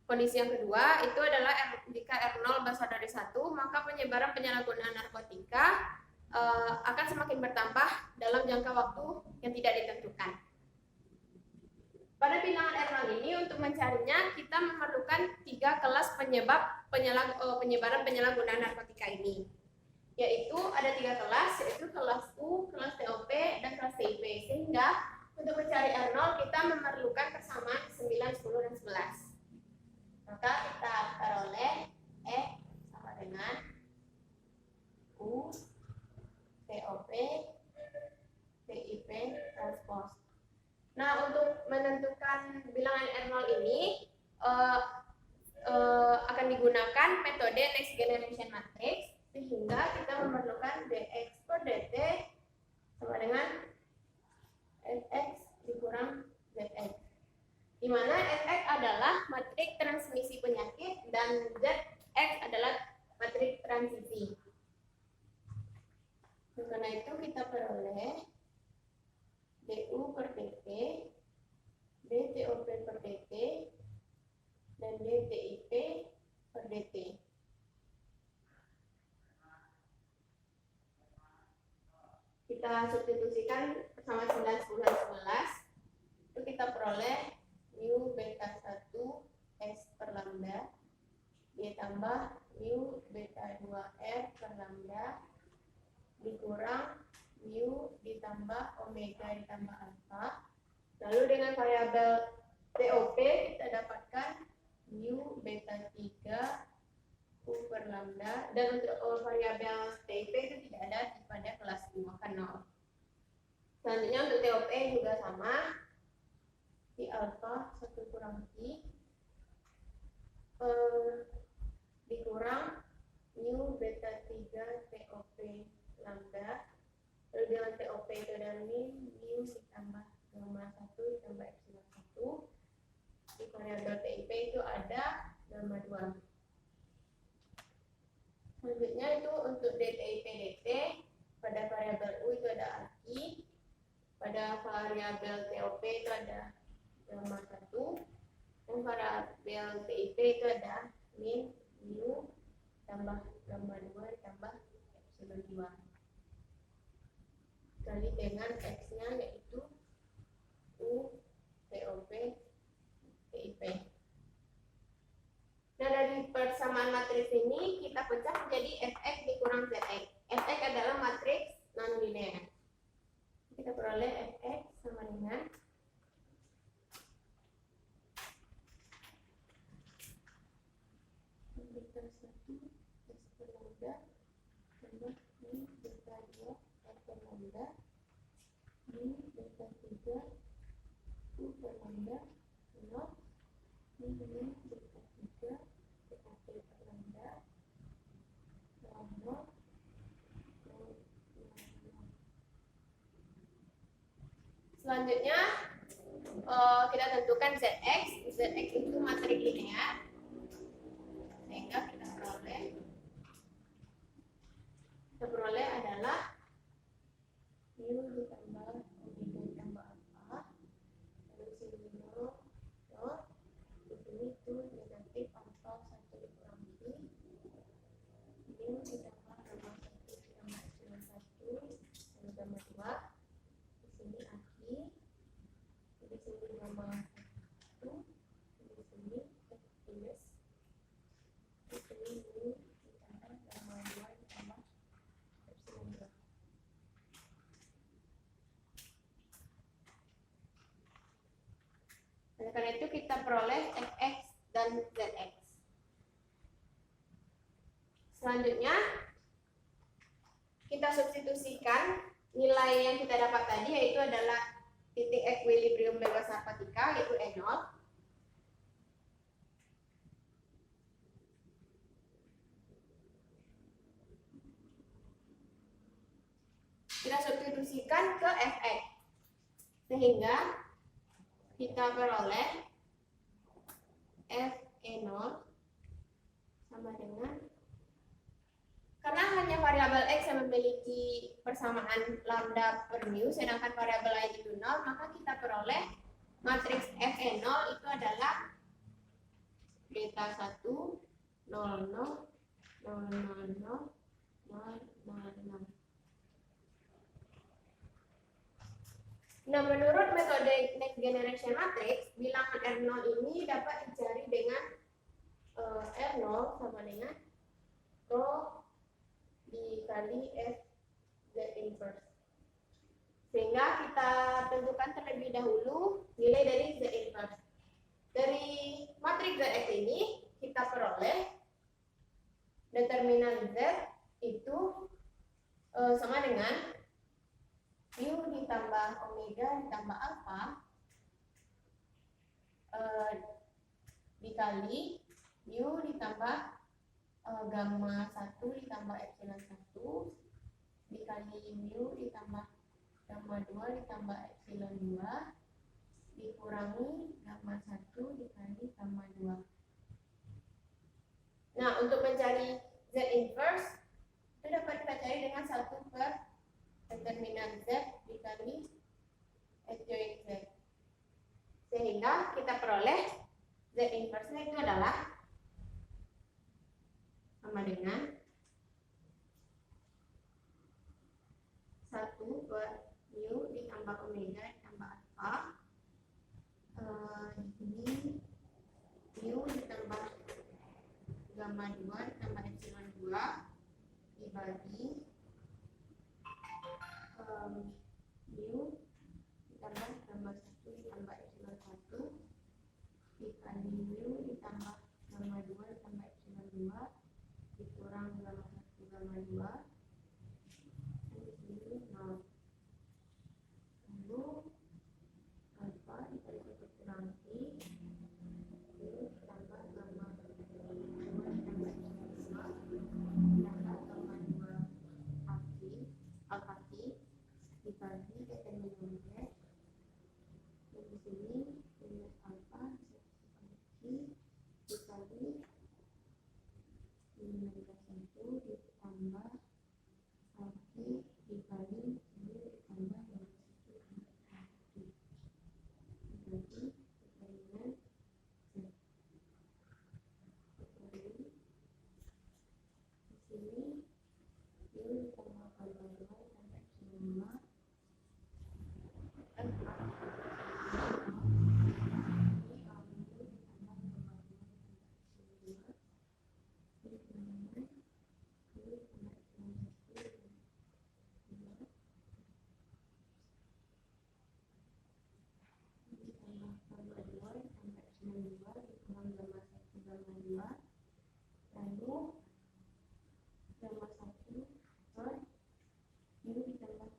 Kondisi yang kedua itu adalah jika R0 besar dari 1, maka penyebaran penyalahgunaan narkotika akan semakin bertambah dalam jangka waktu yang tidak ditentukan. Pada bilangan R0 ini untuk mencarinya kita memerlukan 3 kelas penyebab penyebaran penyalahgunaan narkotika ini. Yaitu ada 3 kelas, yaitu kelas U, kelas TOP, dan kelas TIP. Sehingga untuk mencari R0 kita memerlukan persamaan 9, 10, dan 11. Maka kita peroleh E sama dengan U, TOP, TIP, transpose. Nah, untuk menentukan bilangan R0 ini akan digunakan metode next generation matrix, sehingga kita memerlukan dx per dt sama dengan fx dikurang zx, di mana fx adalah matriks transmisi penyakit dan zx adalah matriks transisi. Karena itu kita peroleh du per dt, dtop per dt, dan dtip per dt. Kita substitusikan bersama 9, 10, dan 11. Itu kita peroleh mu beta 1 S per lambda ditambah mu beta 2 R per lambda dikurang mu ditambah omega ditambah alpha. Lalu dengan variabel TOP kita dapatkan mu beta 3 U per lambda, dan untuk variabel TIP itu tidak ada pada kelas U, maka 0. Selanjutnya untuk TOP juga sama, I alpha 1 kurang I dikurang mu beta 3 TOP lambda. Lalu dengan TOP itu adalah mu ditambah gamma 1 ditambah epsilon 1. Di variabel TIP itu ada gamma 2. Selanjutnya itu untuk DTIP DT, pada variabel U itu ada AKI, pada variabel TOP itu ada gamma 1, dan variabel TIP itu ada min mu tambah gamma 2 ditambah epsilon 2 kali dengan X-nya yaitu U, TOP, TIP. Nah, dari persamaan matriks ini kita pecah menjadi Fx dikurang Zx. Fx adalah matriks non-linear. Kita peroleh Fx sama dengan beta 1 S per lambda tambah mu beta 2 R per lambda mu beta 3 U per lambda plus mu beta 3 TOP per lambda lambda. Selanjutnya kita tentukan Zx. Zx itu matriks linear, sehingga kita peroleh adalah mu ditambah omega ditambah alpha, lalu sini 0, di sini itu negatif alpha 1 dikurang I, mu ditambah gamma 1 ditambah epsilon 1 dan gamma 2. Di sini aki, di sini gamma 1, di sini X plus, di sini mu ditambah gamma 2 ditambah epsilon 2. Oleh karena itu kita peroleh Fx dan Zx. Selanjutnya kita substitusikan nilai yang kita dapat tadi, yaitu adalah titik equilibrium bebas narkotika, yaitu E0. Kita substitusikan ke Fx, sehingga kita peroleh Fe0 sama dengan, karena hanya variabel X yang memiliki persamaan lambda per mu, sedangkan variabel lain itu 0, maka kita peroleh matriks Fe0 itu adalah beta 1 0 0 0 0 0 0 0. Nah, menurut metode next generation matrix, bilangan R0 ini dapat dicari dengan R0 sama dengan rho dikali F Z inverse. Sehingga kita tentukan terlebih dahulu nilai dari Z inverse. Dari matriks ZX ini kita peroleh determinan Z itu sama dengan mu ditambah omega ditambah alpha dikali mu ditambah gamma 1 ditambah epsilon 1 dikali mu ditambah gamma 2 ditambah epsilon 2 dikurangi gamma 1 dikali gamma 2. Nah, untuk mencari Z inverse itu dapat kita cari dengan 1 per determinan Z dikali S join Z. Sehingga kita peroleh Z inverse-nya itu adalah sama dengan 1 per mu ditambah omega ditambah alpha ini mu ditambah gamma 2 ditambah epsilon 2 dibagi mu ditambah gamma 1 ditambah epsilon 1 dikali mu ditambah gamma 2 ditambah epsilon 2 dikurang gamma 1 gamma 2 di sini 0. Lalu alpha dikali kurangi mu ditambah gamma 2 ditambah epsilon 2 ditambah gamma 2 alpha dibagi determinan Z di sini minus alpha dikali minus 1 ditambah alpha dikali mu ditambah minus 1 dibagi determinan Z dikali di sini mu ditambah gamma 2 ditambah epsilon 2 lalu gamma 1 per mu ditambah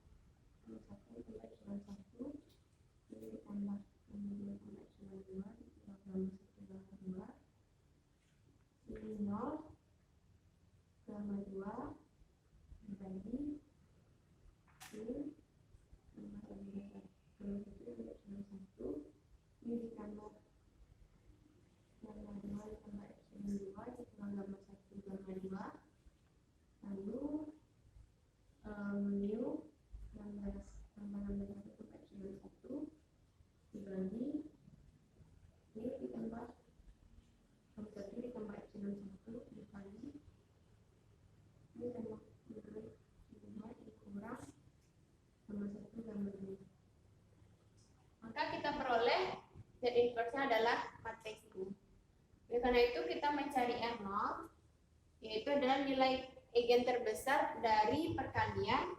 gamma 1 ditambah epsilon 1 mu ditambah gamma 2 ditambah epsilon 2 ditambah gamma 1 gamma 2 ini 0 gamma 2 dibagi mu tambah gamma 1 ditambah epsilon 1 mu ditambah gamma 2 ditambah epsilon 2 ditambah gamma 1 gamma 2 lalu mu tambah gamma 1 ditambah epsilon 1 dibagi mu ditambah gamma 1 ditambah epsilon 1 dibagi mu tambah gamma 2 dikurang gamma 1 gamma 2. Maka kita peroleh Z inverse-nya adalah matriks U. Oleh karena itu kita mencari R0 yaitu adalah nilai eigen terbesar dari perkalian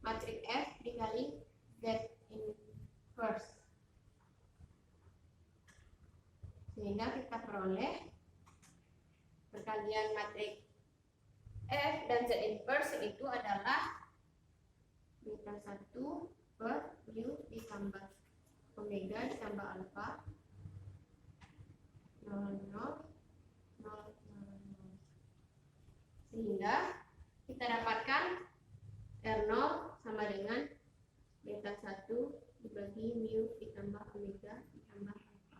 matriks F dikali Z inverse. Sehingga kita peroleh perkalian matriks F dan Z inverse itu adalah beta 1 per mu ditambah omega ditambah alpha 0 0 0 0 0. Sehingga kita dapatkan R0 sama dengan beta 1 dibagi mu ditambah omega ditambah alpha.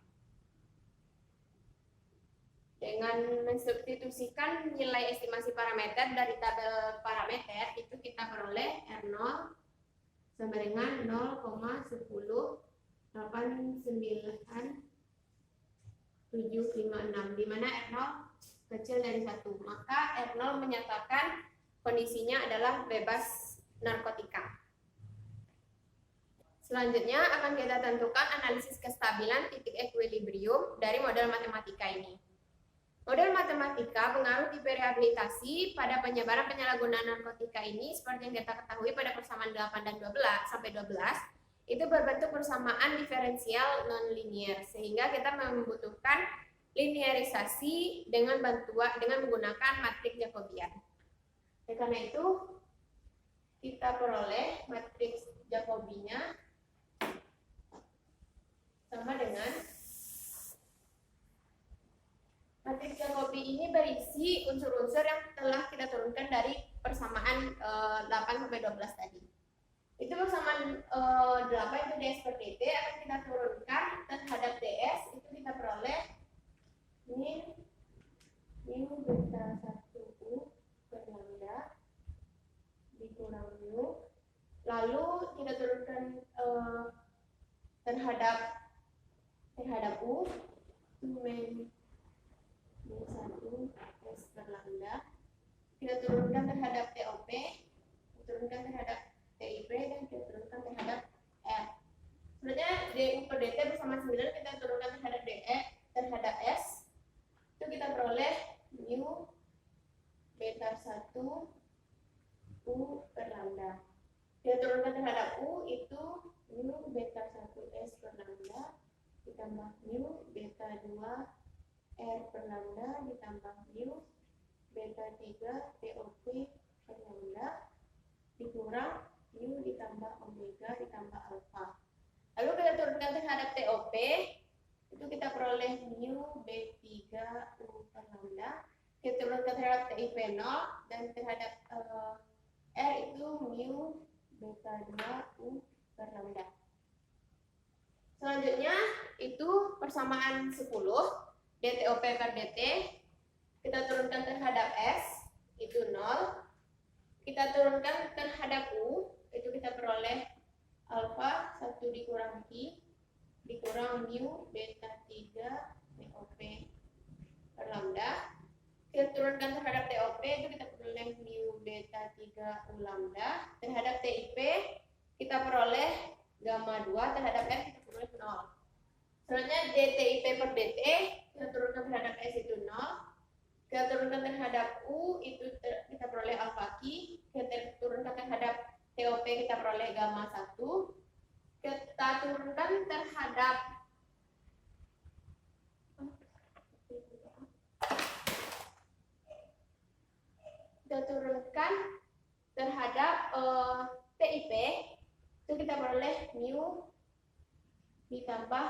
Dengan mensubstitusikan nilai estimasi parameter dari tabel parameter itu kita peroleh R0 sama dengan 0,1089 756, di mana R0 kecil dari 1. Maka R0 menyatakan kondisinya adalah bebas narkotika. Selanjutnya akan kita tentukan analisis kestabilan titik equilibrium dari model matematika ini. Model matematika pengaruh tipe rehabilitasi pada penyebaran penyalahgunaan narkotika ini seperti yang kita ketahui pada persamaan 8 dan 12 sampai 12 itu berbentuk persamaan diferensial non-linear, sehingga kita membutuhkan linearisasi dengan menggunakan matriks Jacobian. Karena itu kita peroleh matriks Jacobinya sama dengan matriks Jacobi ini berisi unsur-unsur yang telah kita turunkan dari persamaan 8 sampai 12 tadi. Itu persamaan 8 itu ds per dt akan kita turunkan terhadap ds, itu kita peroleh min mu beta 1u per lambda dikurang mu, lalu kita turunkan terhadap u min mu 1 s per lambda, kita turunkan terhadap TOP, turunkan terhadap TIP, dan kita turunkan terhadap R. Sebenarnya DU per DT bersama 9 kita turunkan terhadap DE terhadap S, itu kita peroleh mu beta 1 U per lambda. Kita turunkan terhadap U itu mu beta 1 S per lambda ditambah mu beta 2 R per lambda ditambah mu beta 3 TOP per lambda dikurang mu ditambah omega ditambah alpha. Lalu kita turunkan terhadap TOP, itu kita peroleh mu B3 U per lambda. Kita turunkan terhadap TIP 0 dan terhadap R itu mu beta 2 U per lambda. Selanjutnya itu persamaan 10 DTOP per DT, kita turunkan terhadap S itu 0, kita turunkan terhadap U, itu kita peroleh alfa 1 dikurang I dikurang mu beta 3 TOP per lambda. Kita turunkan terhadap TOP, itu kita peroleh mu beta 3 U lambda. Terhadap TIP kita peroleh gamma 2, terhadap R kita peroleh 0. Selanjutnya DTIP per DT, kita turunkan terhadap S itu 0. Kita turunkan terhadap U, itu kita peroleh alfa Q. Kita turunkan terhadap TOP, kita peroleh gamma 1. Kita turunkan terhadap TIP, itu kita peroleh mu ditambah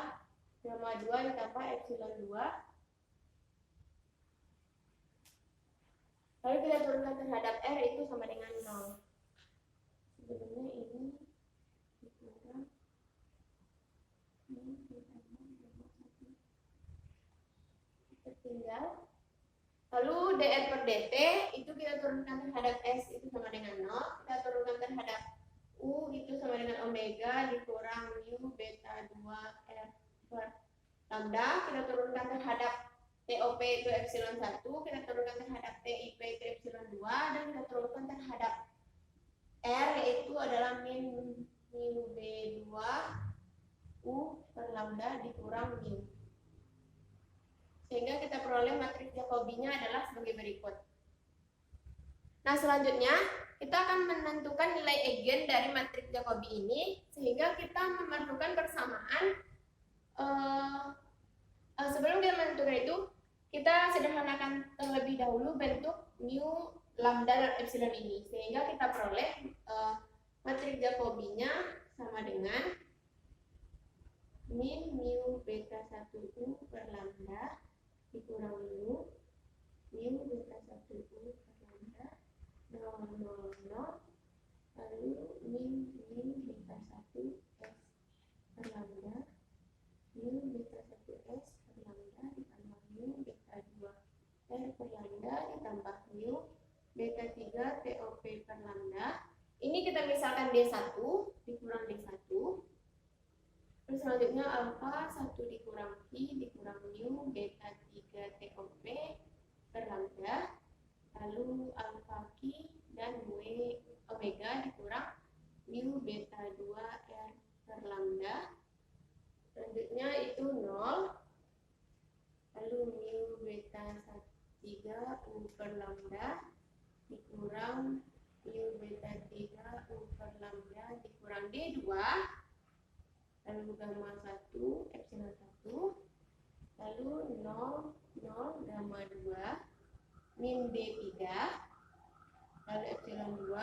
gamma 2 ditambah epsilon 2. Lalu kita turunkan terhadap R itu sama dengan 0. Sebenarnya ini dikurang tertinggal. Lalu dr per dt itu kita turunkan terhadap S itu sama dengan 0. Kita turunkan terhadap U itu sama dengan omega dikurang mu beta 2 R per lambda. Kita turunkan terhadap TOP itu epsilon 1, kita turunkan terhadap TIP itu epsilon 2, dan kita turunkan terhadap R yaitu adalah min mu B2 U per lambda dikurang mu. Sehingga kita peroleh matriks Jacobinya adalah sebagai berikut. Nah, selanjutnya kita akan menentukan nilai eigen dari matriks Jacobi ini, sehingga kita memerlukan persamaan. Sebelum kita menentukan itu, kita sederhanakan terlebih dahulu bentuk mu, lambda, dan epsilon ini, sehingga kita peroleh matriks Jacobinya sama dengan min mu beta 1u per lambda dikurang mu beta 1u per lambda 0,00, lalu min beta 1 s per lambda beta 1 s per lambda ditambah beta 2 r per lambda ditambah beta 3 TOP per lambda. Ini kita misalkan D1 dikurang D1. Terus selanjutnya alfa 1 dikurang pi dikurang mu beta 3 TOP per lambda, lalu alfa q dan omega dikurang mu beta 2 R per lambda. Selanjutnya itu 0, lalu mu beta 3 U per lambda dikurang mu beta 3 U per lambda dikurang D2, lalu gamma 1 epsilon 1, lalu 0 gamma 2 min D3, lalu epsilon 2,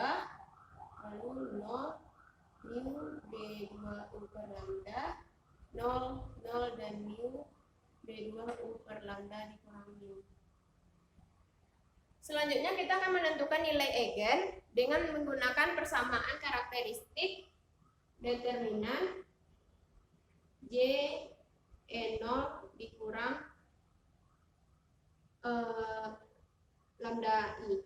lalu 0 mu B2 U per lambda, 0 dan mu B2 U per lambda dikurang mu. Selanjutnya kita akan menentukan nilai eigen dengan menggunakan persamaan karakteristik determinan JE0 dikurang lambda I.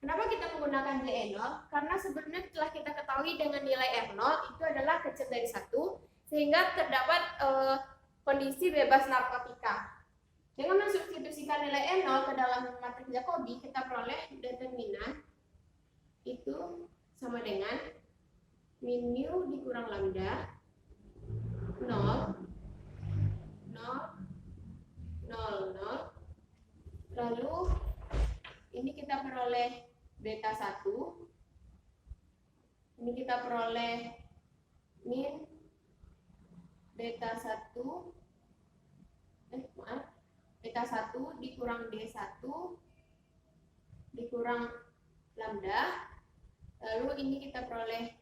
Kenapa kita menggunakan JE0? Karena sebenarnya telah kita ketahui dengan nilai R0 itu adalah kecil dari 1, sehingga terdapat kondisi bebas narkotika. Dengan mensubstitusikan nilai R0 ke dalam matriks Jacobi, kita peroleh determinan itu sama dengan min mu dikurang lambda 0, 0, 0, 0. Lalu ini kita peroleh beta 1. Ini kita peroleh min beta 1 beta 1 dikurang D1 dikurang lambda. Lalu ini kita peroleh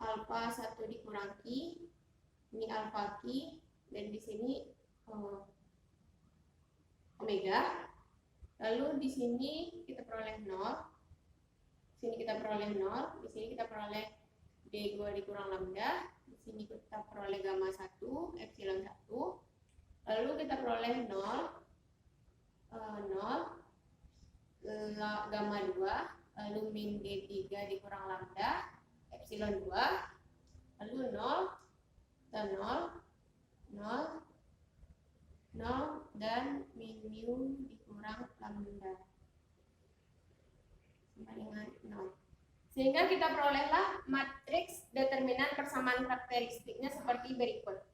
alfa 1 dikurang Q, ini alfa Q, dan di sini omega. Lalu di sini kita peroleh 0, di sini kita peroleh 0, di sini kita peroleh D2 dikurang lambda, di sini kita peroleh gamma 1 epsilon 1, lalu kita peroleh 0 gamma 2, lalu min D3 dikurang lambda epsilon 2, lalu 0 dan 0 dan min mu dikurang lambda sama dengan 0. Sehingga kita perolehlah matriks determinan persamaan karakteristiknya seperti berikut.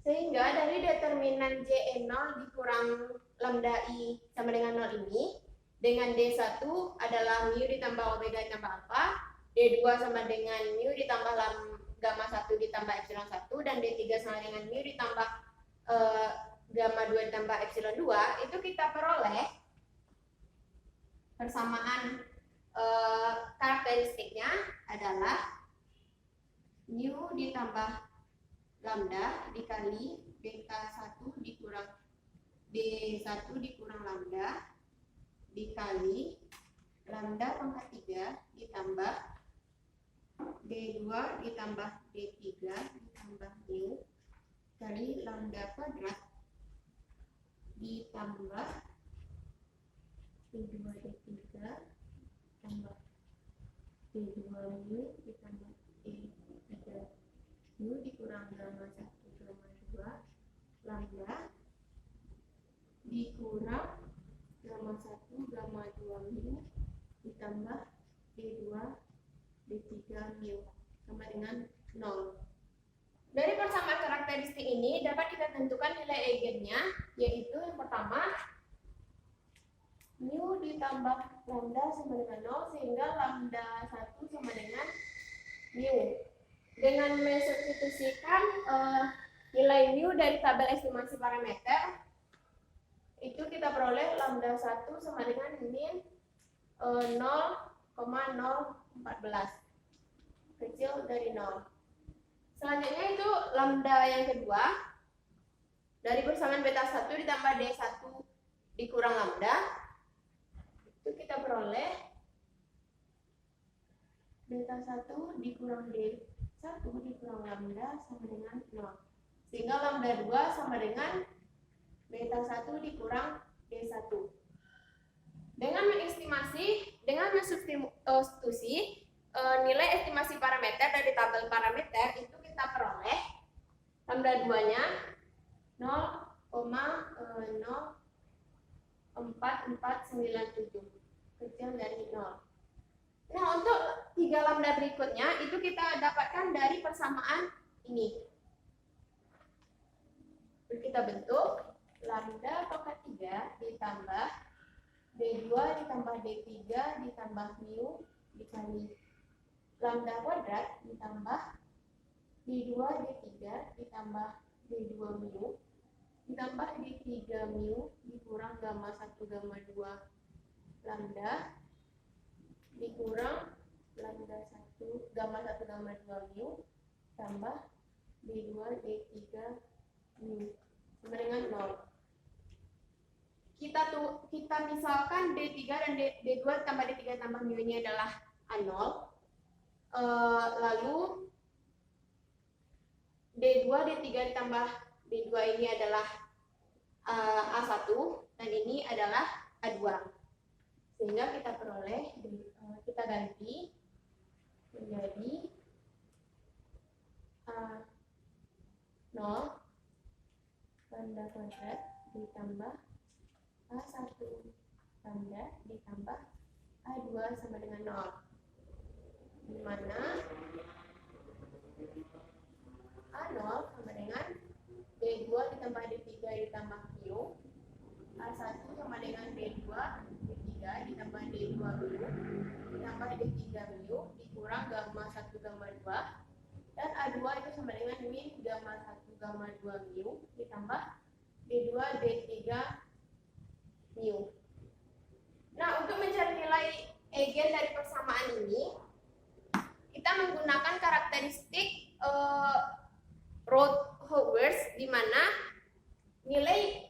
Sehingga dari determinan JE0 dikurang lambda I sama dengan 0 ini, dengan D1 adalah mu ditambah omega ditambah alpha, D2 sama dengan mu ditambah gamma 1 ditambah epsilon 1, dan D3 sama dengan mu ditambah gamma 2 ditambah epsilon 2, itu kita peroleh persamaan karakteristiknya adalah mu ditambah lambda dikali beta 1 dikurang D1 dikurang lambda dikali lambda pangkat 3 ditambah D2 ditambah D3 ditambah mu kali lambda kuadrat ditambah D2 D3 tambah D2 mu ditambah D3 mu dikurang gamma 1 gamma 2 lambda dikurang gamma 1 gamma 2 mu ditambah D2 D3 mu sama dengan 0. Dari persamaan karakteristik ini dapat kita tentukan nilai eigennya, yaitu yang pertama mu ditambah lambda sama dengan 0, sehingga lambda 1 sama dengan mu. Dengan mensubstitusikan nilai mu dari tabel estimasi parameter, itu kita peroleh lambda 1 sama dengan min 0,014, kecil dari 0. Selanjutnya itu lambda yang kedua, dari persamaan beta 1 ditambah D1 dikurang lambda, itu kita peroleh beta 1 dikurang D1 dikurang lambda sama dengan 0. Sehingga lambda 2 sama dengan beta 1 dikurang D1. Dengan mensubstitusi nilai estimasi parameter dari tabel parameter, itu kita peroleh lambda 2-nya 0,04497, kecil dari 0. Nah, untuk 3 lambda berikutnya itu kita dapatkan dari persamaan ini. Kita bentuk lambda pangkat 3 ditambah D2 ditambah D3 ditambah mu dikali lambda kuadrat ditambah D2 D3 ditambah D2 mu ditambah D3 mu dikurang gamma 1 gamma 2 lambda dikurang lambda 1 gamma 1 gamma 2 mu tambah D2 D3 mu sama dengan 0. Kita misalkan D3 dan D2 tambah D3 tambah mu ini adalah A0. Lalu D2 D3 ditambah D2 ini adalah A1 dan ini adalah A2. Sehingga kita peroleh, kita ganti menjadi A0 lambda kuadrat ditambah A1 lambda ditambah A2 sama dengan 0. Di mana A0 sama dengan D2 ditambah D3 ditambah mu, A1 sama dengan D2 D3 ditambah D2 mu ditambah D3 mu dikurang gamma 1 gamma 2 dan A2 itu sama dengan min gamma 1 gamma 2 mu ditambah D2 D3 mu. Nah, untuk mencari nilai eigen dari persamaan ini, kita menggunakan karakteristik Roth-Howers, di mana nilai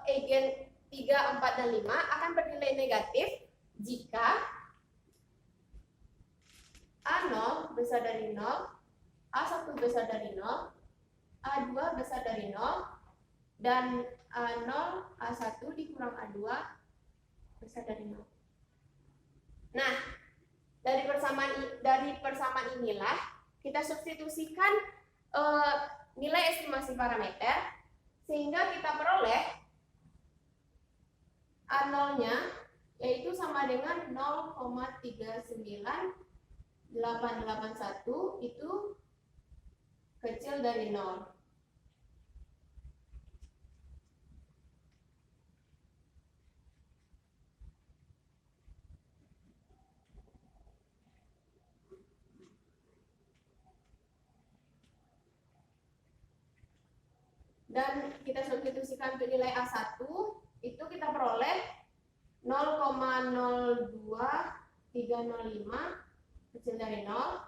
eigen 3, 4, dan 5 akan bernilai negatif jika A0 besar dari 0, A1 besar dari 0, A2 besar dari 0, dan A0, A1 dikurang A2 besar dari 0. Nah, dari persamaan inilah kita substitusikan nilai estimasi parameter sehingga kita peroleh A0-nya yaitu sama dengan 0,39881 itu kecil dari 0. Dan kita substitusikan untuk nilai A1 itu kita peroleh 0,02305 kecil dari 0,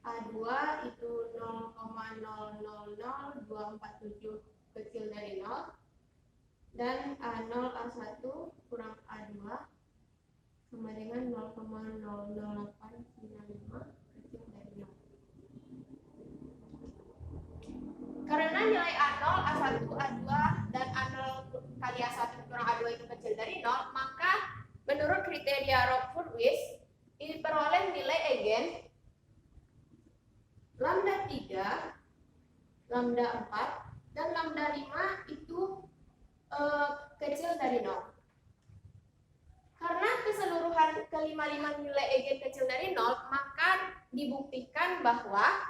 A2 itu 0,000247 kecil dari 0, dan A0 A1 kurang A2 sama dengan 0,00895 kecil dari 0. Karena nilai A0, A1, A2, dan A0 kali A1 kurang A2 itu kecil dari 0, maka menurut kriteria Roth-Hurwitz diperoleh nilai eigen lambda 3, lambda 4, dan lambda 5 itu kecil dari 0. Karena keseluruhan kelima-lima nilai eigen kecil dari 0, maka dibuktikan bahwa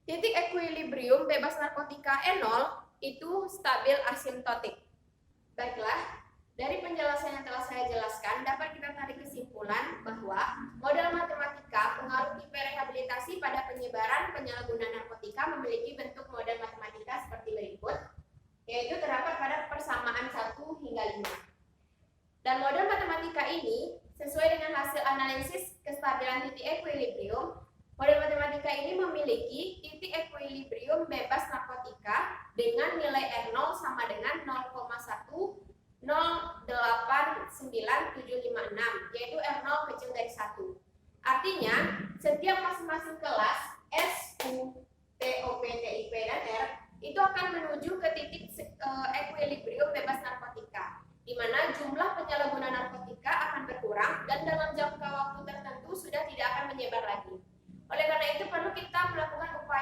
titik ekuilibrium bebas narkotika E0 itu stabil asimptotik. Baiklah, dari penjelasan yang telah saya jelaskan dapat kita tarik kesimpulan bahwa model matematika pengaruh tipe rehabilitasi pada penyebaran penyalahgunaan narkotika memiliki bentuk model matematika seperti berikut, yaitu terdapat pada persamaan 1 hingga 5. Dan model matematika ini sesuai dengan hasil analisis kestabilan titik ekuilibrium. Model matematika ini memiliki titik ekuilibrium bebas narkotika dengan nilai R0 sama dengan 0,108956, yaitu R0 kecil dari 1. Artinya, setiap masing-masing kelas S, U, T, O, P, T, I, P, dan R itu akan menuju ke titik ekuilibrium bebas narkotika, di mana jumlah penyalahguna narkotika akan berkurang dan dalam jangka waktu tertentu sudah tidak akan menyebar lagi. Oleh karena itu perlu kita melakukan upaya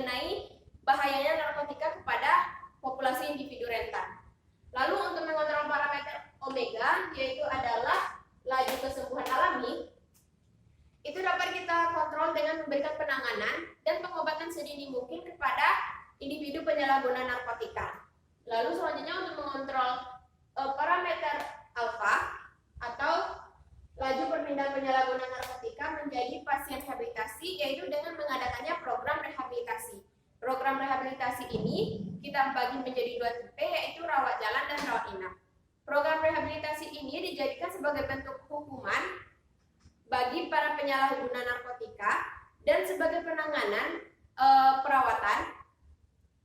mengenai bahayanya narkotika kepada populasi individu rentan. Lalu untuk mengontrol parameter omega, yaitu adalah laju kesembuhan alami, itu dapat kita kontrol dengan memberikan penanganan dan pengobatan sedini mungkin kepada individu penyalahguna narkotika. Lalu selanjutnya untuk mengontrol parameter alfa atau laju perpindahan penyalahguna narkotika menjadi pasien rehabilitasi, yaitu dengan mengadakannya program rehabilitasi. Program rehabilitasi ini kita bagi menjadi 2 tipe, yaitu rawat jalan dan rawat inap. Program rehabilitasi ini dijadikan sebagai bentuk hukuman bagi para penyalahguna narkotika dan sebagai penanganan perawatan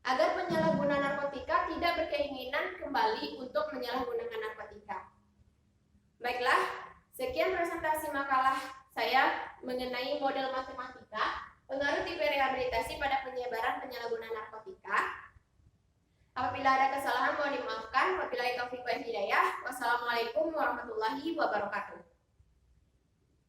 agar penyalahguna narkotika tidak berkeinginan kembali untuk menyalahgunakan narkotika. Baiklah, sekian presentasi makalah saya mengenai model matematika pengaruh tipe rehabilitasi pada penyebaran penyalahgunaan narkotika. Apabila ada kesalahan mohon dimaafkan. Wabillahi taufiq wal hidayah. Wassalamualaikum warahmatullahi wabarakatuh.